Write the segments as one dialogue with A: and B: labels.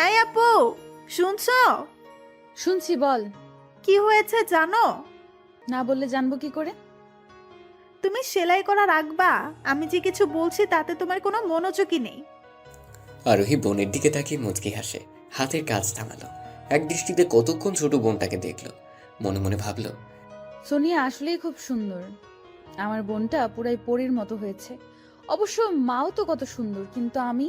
A: এই আপু, শুনছো?
B: শুনছি, বল।
A: কি হয়েছে জানো?
B: না বললে জানবো কি করে?
A: তুমি সেলাই করা রাখবা? আমি যে কিছু বলছি তাতে তোমার কোনো মনোযোগই নেই।
C: আরোহী বোনের দিকে তাকিয়ে মুচকি হাসে, হাতের কাজ থামালো। এক দৃষ্টিতে কতক্ষণ ছোট বোনটাকে দেখলো, মনে মনে ভাবলো,
B: সোনিয়া আসলেই খুব সুন্দর। আমার বোনটা পুরাই পরীর মতো হয়েছে। অবশ্য মাও তো কত সুন্দর, কিন্তু আমি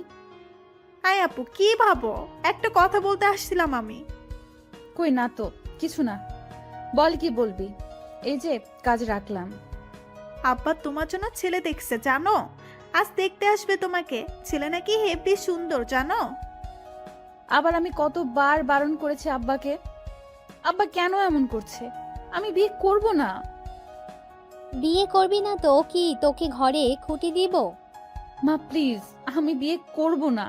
A: এই আপু, কি ভাবো? একটা কথা বলতে আসছিলাম আমি।
B: কই না তো, কিছু না। বল, কি বলবি? এই যে কাজ রাখলাম।
A: আব্বা তোমার জন্য ছেলে দেখছে জানো? আজ দেখতে আসবে তোমাকে। ছেলে নাকি হেব্বি সুন্দর জানো?
B: আবার আমি কতবার বারণ করেছি আব্বাকে। আব্বা কেন এমন করছে? আমি বিয়ে করব না।
D: বিয়ে করবি না তো কি তোকে ঘরে খুঁটি দিব?
B: মা প্লিজ, আমি বিয়ে করব না।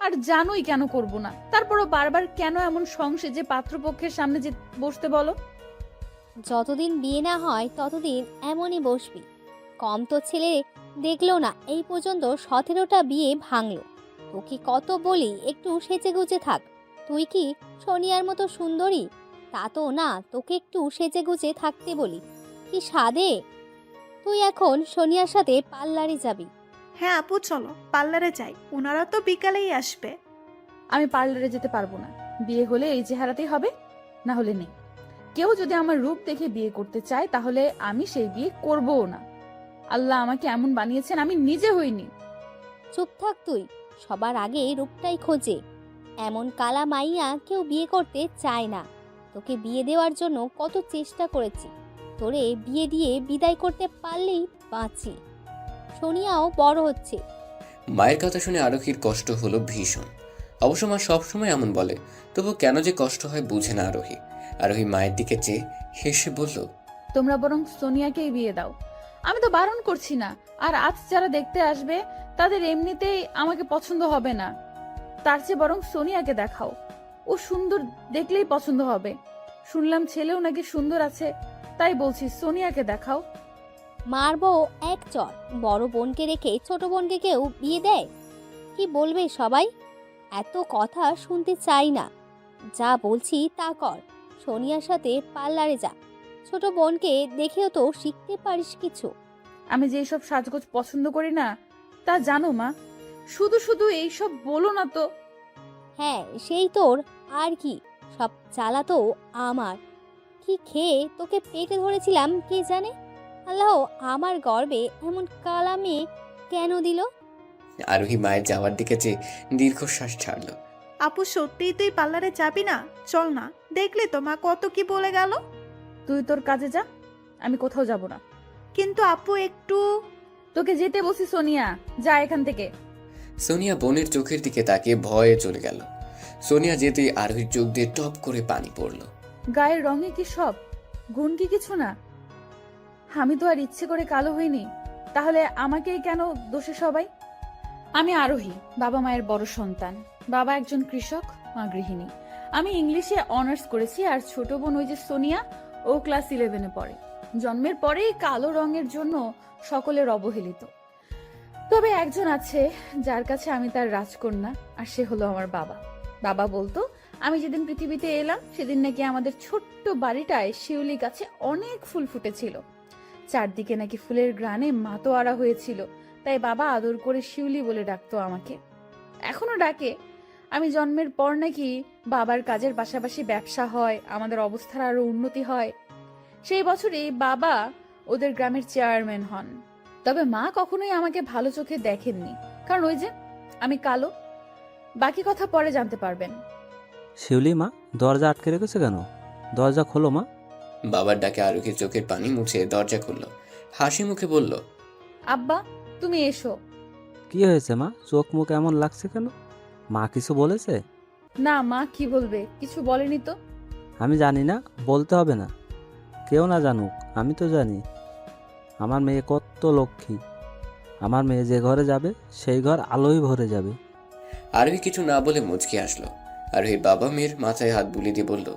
B: আর জানোই কেন করব না। তারপরও বারবার কেন এমন সংসেজে পাত্রপক্ষের সামনে যে বসতে বলো?
D: যতদিন বিয়ে না হয় ততদিন এমনই বসবি। কম তো ছেলে দেখলো না এই পর্যন্ত 17টা বিয়ে ভাঙলো। তোকে কত বলি একটু সেজেগুজে থাক। তুই কি সোনিয়ার মতো সুন্দরী? তা তো না, তোকে একটু সেজেগুজে থাকতে বলি। কি সাদে! তুই এখন সোনিয়ার সাথে পার্লারে যাবি।
A: হ্যাঁ আপু, চলো পার্লারে যাই। ওনারা তো বিকালেই আসবে।
B: আমি পার্লারে যেতে পারবো না। বিয়ে হলে এই চেহারাতেই হবে, না হলে নেই। কেউ যদি আমার রূপ দেখে বিয়ে করতে চায় তাহলে আমি সেই বিয়ে করবও না। আল্লাহ আমাকে এমন বানিয়েছেন, আমি নিজে হইনি।
D: চুপ থাক তুই। সবার আগে রূপটাই খোঁজে। এমন কালা মাইয়া কেউ বিয়ে করতে চায় না। তোকে বিয়ে দেওয়ার জন্য কত চেষ্টা করেছি। তোরে বিয়ে দিয়ে বিদায় করতে পারলেই বাঁচি। সোনিয়াও বড় হচ্ছে।
C: মায়ের কথা শুনে আরোহীর কষ্ট হলো ভীষণ। অবশ্য মা সবসময় এমন বলে, তবু কেন যে কষ্ট হয় বুঝে না আরোহী। আরোহী মায়ের দিকে চেয়ে হেসে বলল,
B: তোমরা বরং সোনিয়াকেই বিয়ে দাও। আমি তো বারণ করছি না। আর আজ যারা দেখতে আসবে তাদের এমনিতেই আমাকে পছন্দ হবে না। তার চেয়ে বরং সোনিয়াকে দেখাও। ও সুন্দর, দেখলেই পছন্দ হবে। শুনলাম ছেলেও নাকি সুন্দর আছে, তাই বলছি সোনিয়াকে দেখাও।
D: মারবো এক চর। বড় বোনকে রেখে ছোট বোনকে কেউ বিয়ে দেয়? কি বলবে সবাই? এত কথা শুনতে চাই না। যা বলছি তা কর। সোনিয়ার সাথে পার্লারে যা। ছোট বোনকে দেখেও তো শিখতে পারিস কিছু।
B: আমি যে এইসব সাজগোজ পছন্দ করি না তা জানো মা। শুধু শুধু এইসব বলো না তো।
D: হ্যাঁ, সেই তোর। আর কি, সব জ্বালা তো আমার। কি খেয়ে তোকে পেটে ধরেছিলাম কে জানে। আল্লাহ আমার গর্বে এমন কালা মেয়ে কেন দিল?
C: আরোহী মায়ের যাওয়ার দিকে চেয়ে দীর্ঘশ্বাস ছাড়লো।
A: আপু, সত্যিই তুই পার্লারে যাবি না? চল না। দেখলি তো মা কত কি বলে গেল।
B: তুই তোর কাজে যা, আমি কোথাও যাব না।
A: কিন্তু আপু একটু।
B: তোকে যেতে বলছি সোনিয়া, যা এখান থেকে।
C: সোনিয়া বোনের চোখের দিকে তাকিয়ে ভয়ে চলে গেল। সোনিয়া যেতেই আরোহীর চোখ দিয়ে টপ করে পানি পড়ল।
B: গায়ের রঙে কি সব, গুণ কি কিছু না? আমি তো আর ইচ্ছে করে কালো হইনি, তাহলে আমাকেই কেন দোষে সবাই? আমি আরোহী, বাবা মায়ের বড় সন্তান। বাবা একজন কৃষক, মা গৃহিণী। আমি ইংলিশে অনার্স করেছি, আর ছোট বোন ওই যে সোনিয়া, ও ক্লাস 11-এ পড়ে। জন্মের পরেই কালো রঙের জন্য সকলের অবহেলিত। তবে একজন আছে যার কাছে আমি তার রাজকন্যা, আর সে হলো আমার বাবা। বাবা বলতো আমি যেদিন পৃথিবীতে এলাম সেদিন নাকি আমাদের ছোট্ট বাড়িটায় শিউলি গাছে অনেক ফুল ফুটেছিল। চারদিকে নাকি ফুলের গ্রানে মাতোয়ারা হয়েছিল, তাই বাবা আদর করে শিউলি বলে ডাকতো আমাকে। এখনো ডাকে। আমি জন্মের পর নাকি বাবার কাজের পাশাপাশি ব্যবসা হয়, আমাদের অবস্থার আরো উন্নতি হয়। সেই বছরই বাবা ওদের গ্রামের চেয়ারম্যান হন। তবে মা কখনোই আমাকে ভালো চোখে দেখেননি, কারণ ওই যে আমি কালো। বাকি কথা পরে জানতে পারবেন।
E: শিউলি মা, দরজা আটকে রেখেছে কেন? দরজা খোলো মা।
C: বাবার ডাকে আরোহীর চোখের পানি মুছে দরজা খুলল, হাসি মুখে বলল,
B: আব্বা, তুমি এসো।
E: কি হয়েছে মা, চোখ মুখ এমন লাগছে কেন? মা কিছু বলেছে?
B: না, মা কি বলবে, কিছু বলেনি তো।
E: আমি জানি না, বলতে হবে না। কেউ না জানুক, আমি তো জানি। আমার মেয়ে কত লক্ষ্মী। আমার মেয়ে যে ঘরে যাবে সেই ঘর আলোয় ভরে যাবে।
C: আরোহী কিছু না বলে মুচকি আসলো। আরোহীর বাবা মেয়ের মাথায় হাত বুলিয়ে দিয়ে বলল,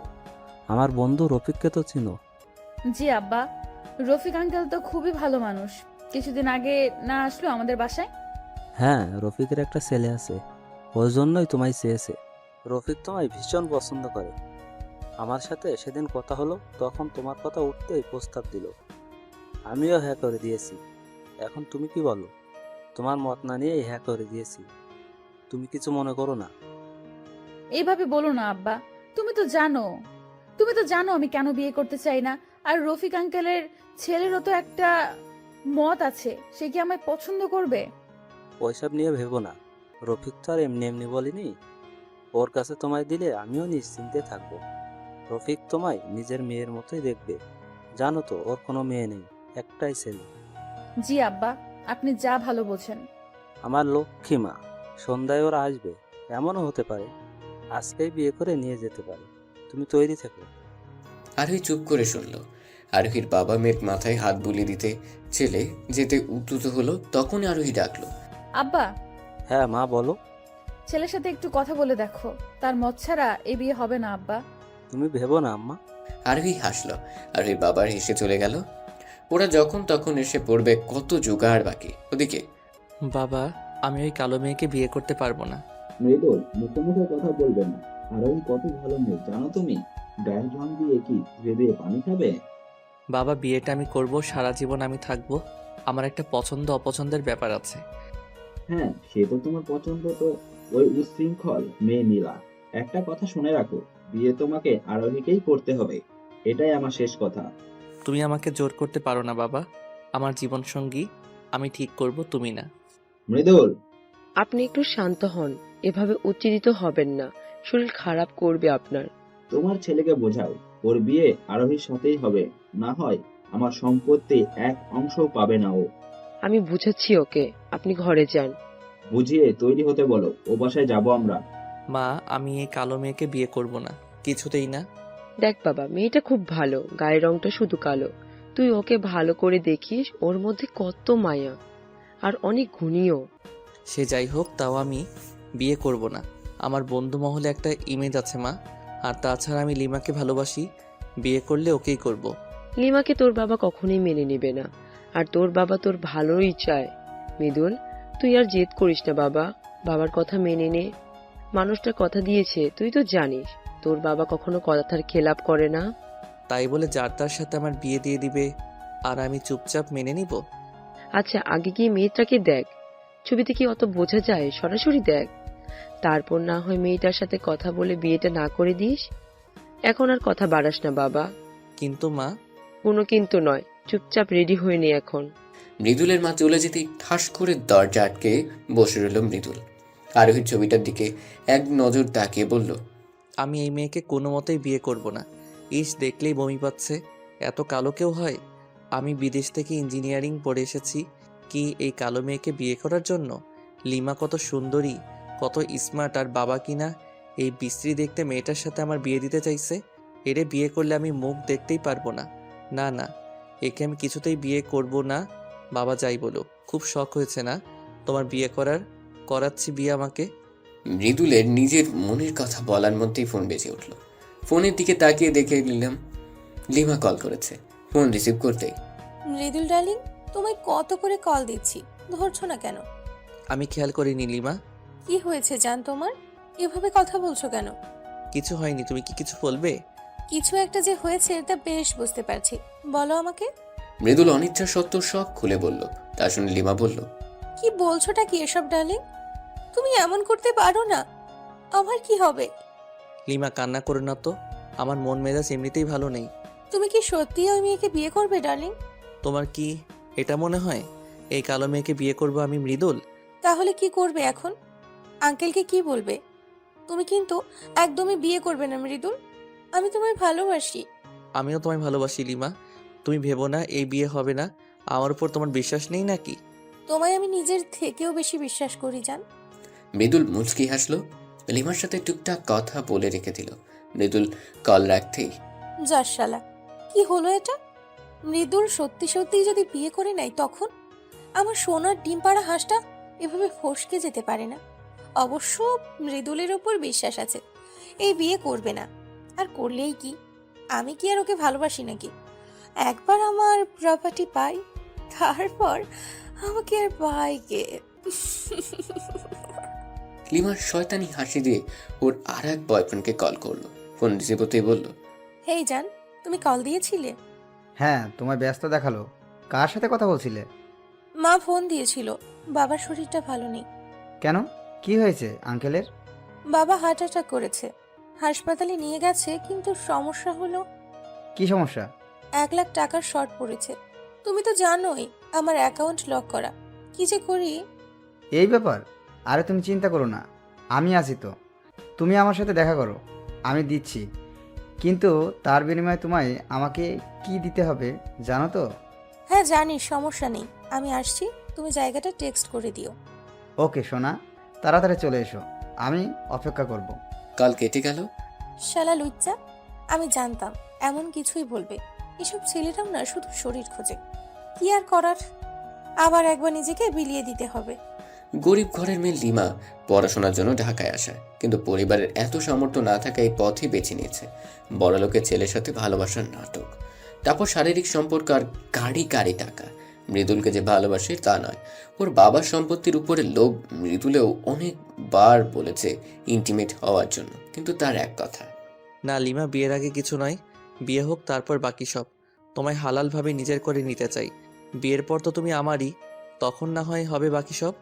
E: আমার বন্ধু রফিককে তো চিনো?
B: জি আব্বা, রফিক আঙ্কেল তো খুবই ভালো মানুষ। কিছুদিন আগে না আসলো আমাদের বাসায়?
E: হ্যাঁ, রফিকের একটা ছেলে আছে, ওর জন্যই তোমায় চেয়েছে। রফিক তোমায় ভীষণ পছন্দ করে। আমার সাথে সেদিন কথা হলো, তখন তোমার কথা উঠতেই প্রস্তাব দিল। আমিও হ্যাঁ করে দিয়েছি। এখন তুমি কি বলো? তোমার মত না নিয়েই হ্যাঁ করে দিয়েছি। তুমি কিছু মনে করো না।
B: এইভাবে বলো না আব্বা। তুমি তো জানো আমি কেন বিয়ে করতে চাই না। আর রফিক আঙ্কেলের ছেলেরও তো একটা মত আছে, সে কি আমায় পছন্দ করবে?
E: ওইসব নিয়ে ভেবো না। রফিক তো আর এমনি এমনি বলিনি। ওর কাছে তোমায় দিলে আমিও নিশ্চিন্তে থাকবো। রফিক তোমায় নিজের মেয়ের মতোই দেখবে। জানো তো ওর কোনো মেয়ে নেই, একটাই ছেলে।
B: জি আব্বা, আপনি যা ভালো বোঝেন।
E: আমার লক্ষ্মী মা। সন্ধ্যায় ওরা আসবে। এমনও হতে পারে আজকেই বিয়ে করে নিয়ে যেতে পারে। তুমি তৈরি থেকো।
C: আরোহী চুপ করে শুনল। আরোহীর বাবা মেয়ের মাথায় হাত বুলিয়ে দিতে ছেলে যেতে উদ্যত হলো, তখন আরোহী ডাকলো।
B: আব্বা,
E: হ্যাঁ মা, বলো।
B: ছেলের সাথে একটু কথা বলে দেখো, তার মত ছাড়া এই বিয়ে হবে না আব্বা।
E: তুমি ভেবো না আম্মা।
C: আরোহী হাসলো। আরোহীর বাবার হেসে চলে গেল। ওরা যখন তখন এসে পড়বে, কত জোগাড় বাকি। ওদিকে
F: বাবা, আমি ওই কালো মেয়েকে বিয়ে করতে পারবো না।
G: মৃদুল, মুখে মুখে কথা বলবে না। আরোহী কত ভালো মেয়ে জানো তুমি? গায়ের রং দিয়ে কি ধীরে ধীরে পানি খাবে?
F: বাবা, বিয়েটা আমি করব, সারা জীবন আমি থাকবো। আমার একটা পছন্দ অপছন্দের ব্যাপার আছে।
G: হ্যাঁ, সে তো তোমার পছন্দ। তো ওই উচ্ছৃঙ্খল মেয়ে নীলা, একটা কথা শুনে রাখো, বিয়ে তোমাকে আরোহীকেই করতে হবে। এটাই আমার শেষ কথা।
F: তুমি আমাকে জোর করতে পারো না বাবা। আমার জীবন সঙ্গী আমি ঠিক করব, তুমি না।
G: মৃদুল,
H: আপনি একটু শান্ত হন। এভাবে উত্তেজিত হবেন না, শরীর খারাপ করবে আপনার।
G: তোমার ছেলেকে বোঝাও, ওর বিয়ে আরোহীর সাথেই হবে। না হয় আমার সম্পত্তি এক অংশও পাবে না ও।
H: আমি বুঝাচ্ছি ওকে, আপনি ঘরে যান।
G: বুঝিয়ে তৈরি হতে বলো, ও বাসায় যাবো আমরা।
F: মা, আমি এই কালো মেয়েকে বিয়ে করব না, কিছুতেই না।
H: দেখ বাবা, মেয়েটা খুব ভালো, গায়ের রংটা শুধু কালো। তুই ওকে ভালো করে দেখিস, ওর মধ্যে কত মায়া, আর অনেক গুণীও।
F: সে যাই হোক, তাও আমি বিয়ে করব না। আমার বন্ধু মহলে একটা ইমেজ আছে মা। আর তাছাড়া আমি লিমাকে ভালোবাসি। বিয়ে করলে ওকেই করব।
H: লিমাকে তোর বাবা কখনোই মেনে নেবে না, আর তোর বাবা তোর ভালোই চায়। মৃদুল, তুই আর জেদ করিস না বাবা, বাবার কথা মেনে নে। মানুষটা কথা দিয়েছে, তুই তো জানিস তোর বাবা কখনো কথার খেলাপ করে না।
F: তাই বলে যার তার সাথে আমার বিয়ে দিয়ে দিবে আর আমি চুপচাপ মেনে নিব?
H: আচ্ছা, আগে গিয়ে মেয়েটাকে দেখ। ছবিতে কি অত বোঝা যায়? সরাসরি দেখ, তারপর না হয় মেয়েটার সাথে কথা বলে বিয়েটা না করে দিস। এখন আর কথা বাড়াস না বাবা।
F: কিন্তু মা।
H: কোনো কিন্তু নয়, চুপচাপ রেডি হয়ে নে এখন।
C: মৃদুলের মা চলে যেতেই ঠাস করে দরজা আটকে বসে রইল মৃদুল। আরোহীর ছবিটার দিকে এক নজর তাকিয়ে বলল,
F: আমি এই মেয়েকে কোনো মতেই বিয়ে করব না। ইস, দেখলেই বমি পাচ্ছে। এত কালো কেউ হয়? আমি বিদেশ থেকে ইঞ্জিনিয়ারিং পড়ে এসেছি কি এই কালো মেয়েকে বিয়ে করার জন্য? লিমা কত সুন্দরী, কত স্মার্ট, আর বাবা কিনা এই বিশ্রী দেখতে মেয়েটার সাথে আমার বিয়ে দিতে চাইছে। এরে বিয়ে করলে আমি মুখ দেখতেই পারবো না। না না, একে আমি কিছুতেই বিয়ে করব না। বাবা যাই বলো, খুব শখ হয়েছে না তোমার বিয়ে করাচ্ছি বিয়ে আমাকে।
C: মৃদুলের নিজের মনের কথা বলার মধ্যেই ফোন বেজে উঠল। ফোনের দিকে তাকিয়ে দেখে নিলাম লিমা কল করেছে। ফোন রিসিভ করতেই,
I: মৃদুল ডার্লিং, তোমায় কত করে কল দিচ্ছি, ধরছো না কেন?
F: আমি খেয়াল করিনি লিমা।
I: কি হয়েছে জান তোমার? এভাবে কথা বলছো কেন?
F: কিছু হয়নি, তুমি কি কিছু বলবে?
I: কিছু একটা যে হয়েছে তা বেশ বুঝতে পারছি, বলো আমাকে।
C: মৃদুল অনিচ্ছা সত্ত্বেও সব খুলে বলল। তা শুনে লিমা বলল,
I: কি বলছোটা কি এসব ডার্লিং? তুমি এমন করতে পারো না। আমার কি হবে?
F: লিমা, কান্না করে না তো। আমার মন মেজাজ এমনিতেই ভালো নেই।
I: তুমি কি সত্যি ওই মেয়েকে বিয়ে করবে ডার্লিং?
F: তোমার কি এটা মনে হয় এই কালো মেয়েকে বিয়ে করব আমি মৃদুল?
I: তাহলে কি করবে এখন? আঙ্কেলকে কি বলবে? তুমি কিন্তু একদমই বিয়ে করবে না মৃদুল। আমি তোমায় ভালোবাসি।
F: আমিও তোমায় ভালোবাসি লিমা। তুমি ভেবো না এই বিয়ে হবে না। আমার উপর তোমার বিশ্বাস নেই নাকি?
I: তোমায় আমি নিজের থেকেও বেশি বিশ্বাস করি জান।
C: মৃদুল মুচকি হাসলো। লিমার সাথে টুকটাক কথা বলে রেখে দিল। মৃদুল কল রাখতেই,
I: যার শালা, কি হলো এটা? মৃদুল সত্যি সত্যি যদি বিয়ে করে নেয়, তখন আমার সোনার ডিম পাড়া হাঁসটা এভাবে ফসকে যেতে পারে না। অবশ্য মৃদুলের ওপর বিশ্বাস আছে, এই বিয়ে করবে না। আর করলেই কি, আমি কি আর ওকে ভালোবাসি নাকি? একবার আমার প্রপার্টি পাই, তারপর আমাকে আর পাই কে?
C: লিমার শয়তানি হাসি দিয়ে ওর আর এক বয়ফ্রেন্ডকে কল করলো। ফোন রিসিভ হতেই বলল,
I: হেই জান, তুমি কল দিয়েছিলে?
J: হ্যাঁ, তোমায় ব্যস্ত দেখালো। কার সাথে কথা বলছিলে?
I: মা ফোন দিয়েছিল, বাবার শরীরটা ভালো নেই।
J: কেন, কি হয়েছে আঙ্কেলের?
I: বাবা হার্ট অ্যাটাক করেছে, হাসপাতালে নিয়ে গেছে, কিন্তু সমস্যা হলো
J: কি সমস্যা?
I: 1 লাখ টাকার শর্ট পড়েছে। তুমি তো জানোই আমার অ্যাকাউন্ট লক করা, কি যে করি।
J: এই ব্যাপার? আরে তুমি চিন্তা করো না, আমি আছি তো। তুমি আমার সাথে দেখা করো, আমি দিচ্ছি। কিন্তু তার বিনিময়ে তোমায় আমাকে কি দিতে হবে জানো তো?
I: হ্যাঁ জানি, সমস্যা নেই, আমি আসছি, তুমি জায়গাটা টেক্সট করে দিও।
J: ওকে সোনা, তাড়াতাড়ি চলে এসো, আমি অপেক্ষা করব।
C: কাল কেটে গেল।
I: শালা লুচ্চা, আমি জানতাম এমন কিছুই বলবে। এসব ছেলেরাও না শুধু শরীর খোঁজে, কি আর করার, আবার একবার নিজেকে বিলিয়ে দিতে হবে।
C: গরিব ঘরের মেয়ে লিমা পড়াশোনার জন্য ঢাকায় আসে, কিন্তু পরিবারের এত সামর্থ্য না থাকা এই পথই বেছে নিয়েছে। বড়লোকের ছেলের সাথে ভালোবাসার নাটক, তারপর শারীরিক সম্পর্ক আর গাড়ি গাড়ি টাকা। মৃদুলকে যে ভালোবাসে তা নয়, ওর বাবার সম্পত্তির উপরে লোভ। মৃদুলেও অনেকবার বলেছে ইন্টিমেট হওয়ার জন্য, কিন্তু তার এক কথা,
F: না লিমা, বিয়ের আগে কিছু নয়, বিয়ে হোক তারপর বাকি সব। তোমায় হালালভাবে নিজের করে নিতে চাই। বিয়ের পর তো তুমি আমারই, তখন না হয় হবে বাকি সব।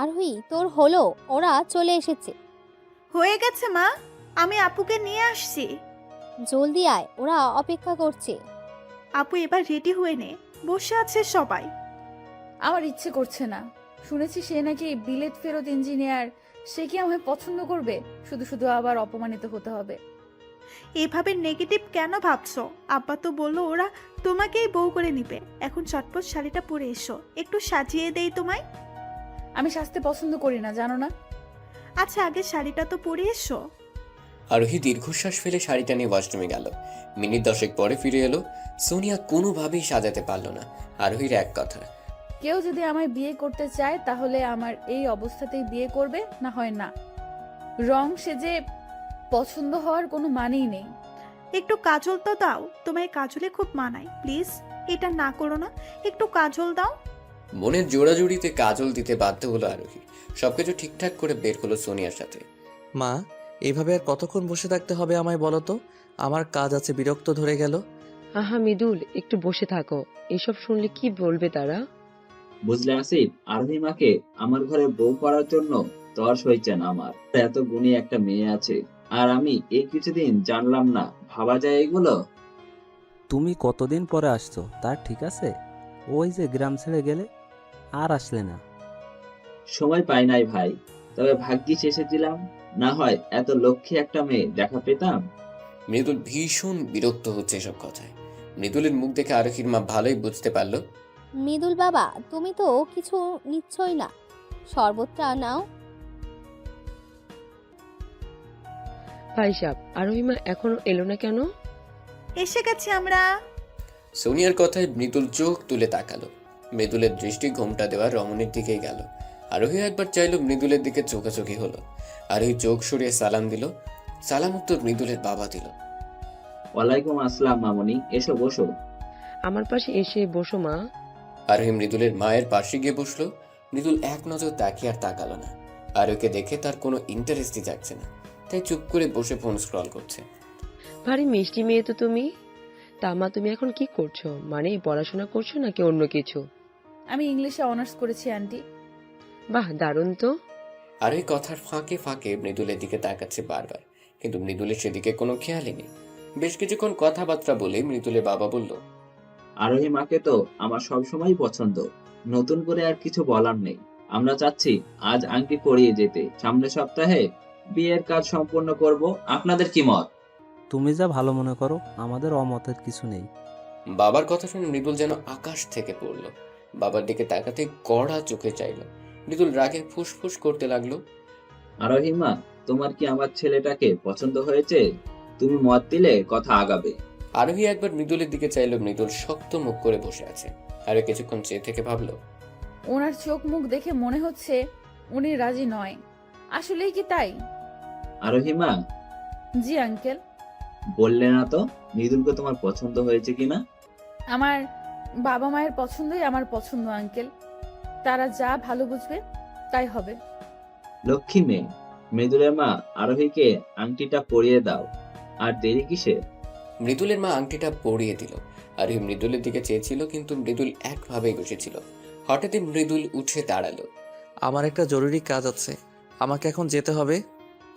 D: আরোহী, তোর হলো, ওরা চলে এসেছে।
A: হয়ে গেছে মা, আমি আপুকে নিয়ে আসছি।
D: জলদি আয়, ওরা অপেক্ষা করছে।
A: আপু এবার রেডি হয়ে নে, বসে আছে সবাই।
B: আমার ইচ্ছে করছে না। শুনেছি সে নাকি বিলেত ফেরত ইঞ্জিনিয়ার। সে কি আমায় পছন্দ করবে? শুধু শুধু আবার অপমানিত হতে হবে।
A: এভাবে নেগেটিভ কেন ভাবছো? আব্বা তো বললো ওরা তোমাকেই বউ করে নিবে। এখন চটপট শাড়িটা পরে এসো, একটু সাজিয়ে দেই তোমায়।
B: আমি সাজতে পছন্দ করি না, জানো না?
A: আচ্ছা আগে শাড়িটা তো পরে এসো।
C: আরোহী দীর্ঘশ্বাস ফেলে শাড়িটা নিয়ে ওয়াশরুমে গেল। মিনিট 10 পরে ফিরে এলো। সোনিয়া কোনোভাবেই সাজাতে পারল না। আরোহীর এক কথা,
B: কেউ যদি আমায় বিয়ে করতে চায় তাহলে আমার এই অবস্থাতেই বিয়ে করবে, না হয় না। রং সেজে পছন্দ হওয়ার কোনো মানেই নেই।
A: একটু কাজল তো দাও, তোমায় কাজলে খুব মানায়। প্লিজ এটা না করো না, একটু কাজল দাও।
C: মনের জোড়াজুড়িতে কাজল দিতে বাধ্য হলো আরোহী। সবকিছু ঠিকঠাক করে বের হলো সোনিয়ার সাথে।
F: মা, এইভাবে আর কতক্ষণ বসে থাকতে হবে আমায় বলো তো? আমার কাজ আছে, বিরক্ত ধরে গেল।
H: আহা মৃদুল, একটু বসে থাকো। এসব শুনলে কি বলবে তারা?
G: বুঝলে আসিফ, আরোহী মাকে আমার ঘরে বউ করার জন্য তর সইছেন আমার। এত গুণী একটা মেয়ে আছে, আর আমি এই কিছুদিন জানলাম না। ভাবা যায় এগুলো?
E: তুমি কতদিন পরে আসছো তার ঠিক আছে? ওই যে গ্রাম ছেড়ে গেলে আর আসলে না।
G: সময় পাই নাই ভাই, তবে ভাগ্যিস এসেছিলাম, না হয় এত লক্ষ্মী একটা মেয়ে দেখা পেতাম।
C: মৃদুল ভীষণ বিরক্ত হচ্ছে এসব কথায়। মৃদুলের মুখ দেখে আরোহীর মা ভালোই বুঝতে পারলো।
D: মৃদুল বাবা, তুমি তো কিছু নিচ্ছই না, শরবতটা নাও।
H: ভাই সাহেব, আরোহিমা এখনো এলো না কেন?
A: এসে গেছি আমরা।
C: সোনিয়ার কথায় মৃদুল চোখ তুলে তাকালো। মৃদুলের দৃষ্টি ঘোমটা দেওয়া রমণীর দিকেই গেল। আরোহী একবার চাইলো মৃদুলের দিকে, চোখাচোখি হলো। আরোহী চোখ সরিয়ে সালাম দিল। সালাম উত্তর মৃদুলের বাবা দিল।
G: ওয়ালাইকুম আসসালাম মামনি, এসো বসো।
H: আমার পাশে এসে বসো মা।
C: আরোহী মৃদুলের মায়ের পাশে গিয়ে বসলো। মৃদুল এক নজর তাকিয়ে আর তাকালো না। আরোহীকে দেখে তার কোনো ইন্টারেস্টই যাচ্ছে না, তাই চুপ করে বসে ফোন স্ক্রল করছে।
H: ভারী মিষ্টি মেয়ে তো তুমি। তা মা, তুমি এখন কি করছো? মানে পড়াশোনা করছো নাকি অন্য কিছু?
B: আমি ইংলিশে অনার্স করেছি আন্টি।
H: বাহ, দারুণ তো।
C: আরোহী কথার ফাঁকে ফাঁকে মৃদুলের দিকে তাকাচ্ছে বারবার, কিন্তু মৃদুলের সেদিকে কোনো খেয়ালই নেই। বেশ কিছুক্ষণ কথাবার্তা বলে মৃদুলের বাবা বলল,
G: আরোহী মাকে তো আমার সবসময় পছন্দ, নতুন করে আর কিছু বলার নেই। আমরা চাচ্ছি আজ আংটি পরিয়ে যেতে, সামনের সপ্তাহে বিয়ের কাজ সম্পন্ন করব। আপনাদের কি মত?
E: তুমি যা ভালো মনে করো, আমাদের অমতের কিছু নেই।
C: বাবার কথা শুনে মৃদুল যেন আকাশ থেকে পড়লো। বাবার দিকে তাকাতে কড়া চোখে চাইল। মৃদুল রাগে ফুসফুস করতে লাগলো,
G: আরোহী মা, তোমার কি আমার ছেলেটাকে পছন্দ হয়েছে? তুমি মত দিলে কথা আগাবে।
C: আরোহী একবার মৃদুলের দিকে চাইলো। মৃদুল শক্ত মুখ করে বসে আছে। আরো কিছুক্ষণ চেয়ে থেকে ভাবলো,
B: ওনার চোখ মুখ দেখে মনে হচ্ছে উনি রাজি নয়। আসলেই কি তাই?
G: আরোহী মা,
B: জি আঙ্কেল।
G: বললে না তো মৃদুলকে তোমার পছন্দ হয়েছে কিনা?
B: আমার বাবা মায়ের পছন্দই আমার পছন্দ আঙ্কেল। তারা যা ভালো বুঝবে তাই হবে।
G: লক্ষ্মী মেয়ে। মৃদুলের মা আরোহীকে আংটিটা পরিয়ে দাও। আর দেরি কিসে?
C: মৃদুলের মা আংটিটা পরিয়ে দিল। আরোহী মৃদুলের দিকে চেয়েছিল, কিন্তু মৃদুল একভাবেই বসেছিল। হঠাৎই মৃদুল উঠে দাঁড়ালো।
F: আমার একটা জরুরি কাজ আছে, আমাকে এখন যেতে হবে।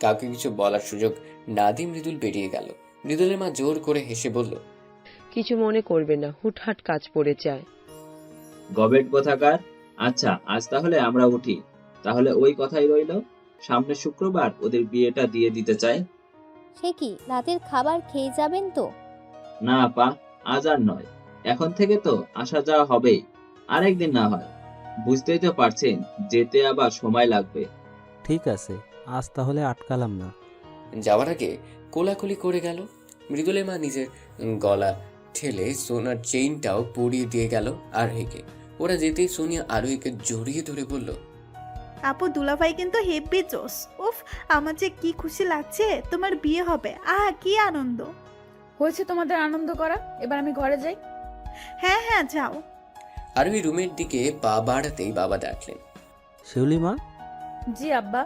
C: কাউকে কিছু বলার সুযোগ না দিয়ে মৃদুল বেরিয়ে গেল। মৃদুলের মা জোর করে হেসে বলল,
H: কিছু মনে করবে না, হুটহাট কাজ পড়ে যায়।
G: গবেট কোথাকার। আচ্ছা, আজ তাহলে আমরা উঠি। তাহলে ওই কথাই রইল, সামনে শুক্রবার ওদের বিয়েটা দিয়ে দিতে চাই।
D: সে কি রাতের খাবার খেয়ে যাবেন তো?
G: না আপা, আজ আর নয়। এখন থেকে তো আসা যাওয়া হবেই। আরেকদিন না হয়। বুঝতেই তো পারছেন, যেতে আবার সময় লাগবে।
E: ঠিক আছে, আজ তাহলে আটকালাম না।
C: যাওয়ার আগে কোলাকুলি করে গেল। মৃদুলের মা নিজের গলা ঠেলে সোনার চেইনটাও পরিয়ে দিয়ে গেল আরোহীকে। ওরা যেতেই সোনিয়া আরোহীকে জড়িয়ে ধরে বলল,
A: আপু দুলাভাই কিন্তু হেব্বি জোস। উফ, আমার যে কি খুশি লাগছে, তোমার বিয়ে হবে। আহা কি আনন্দ।
B: হয়েছে তোমাদের আনন্দ করা, এবার আমি ঘরে যাই।
A: হ্যাঁ হ্যাঁ যাও।
C: আরোহী রুমের দিকে পা বাড়াতেই বাবা ডাকলেন,
E: শিউলি মা,
B: জি আব্বা।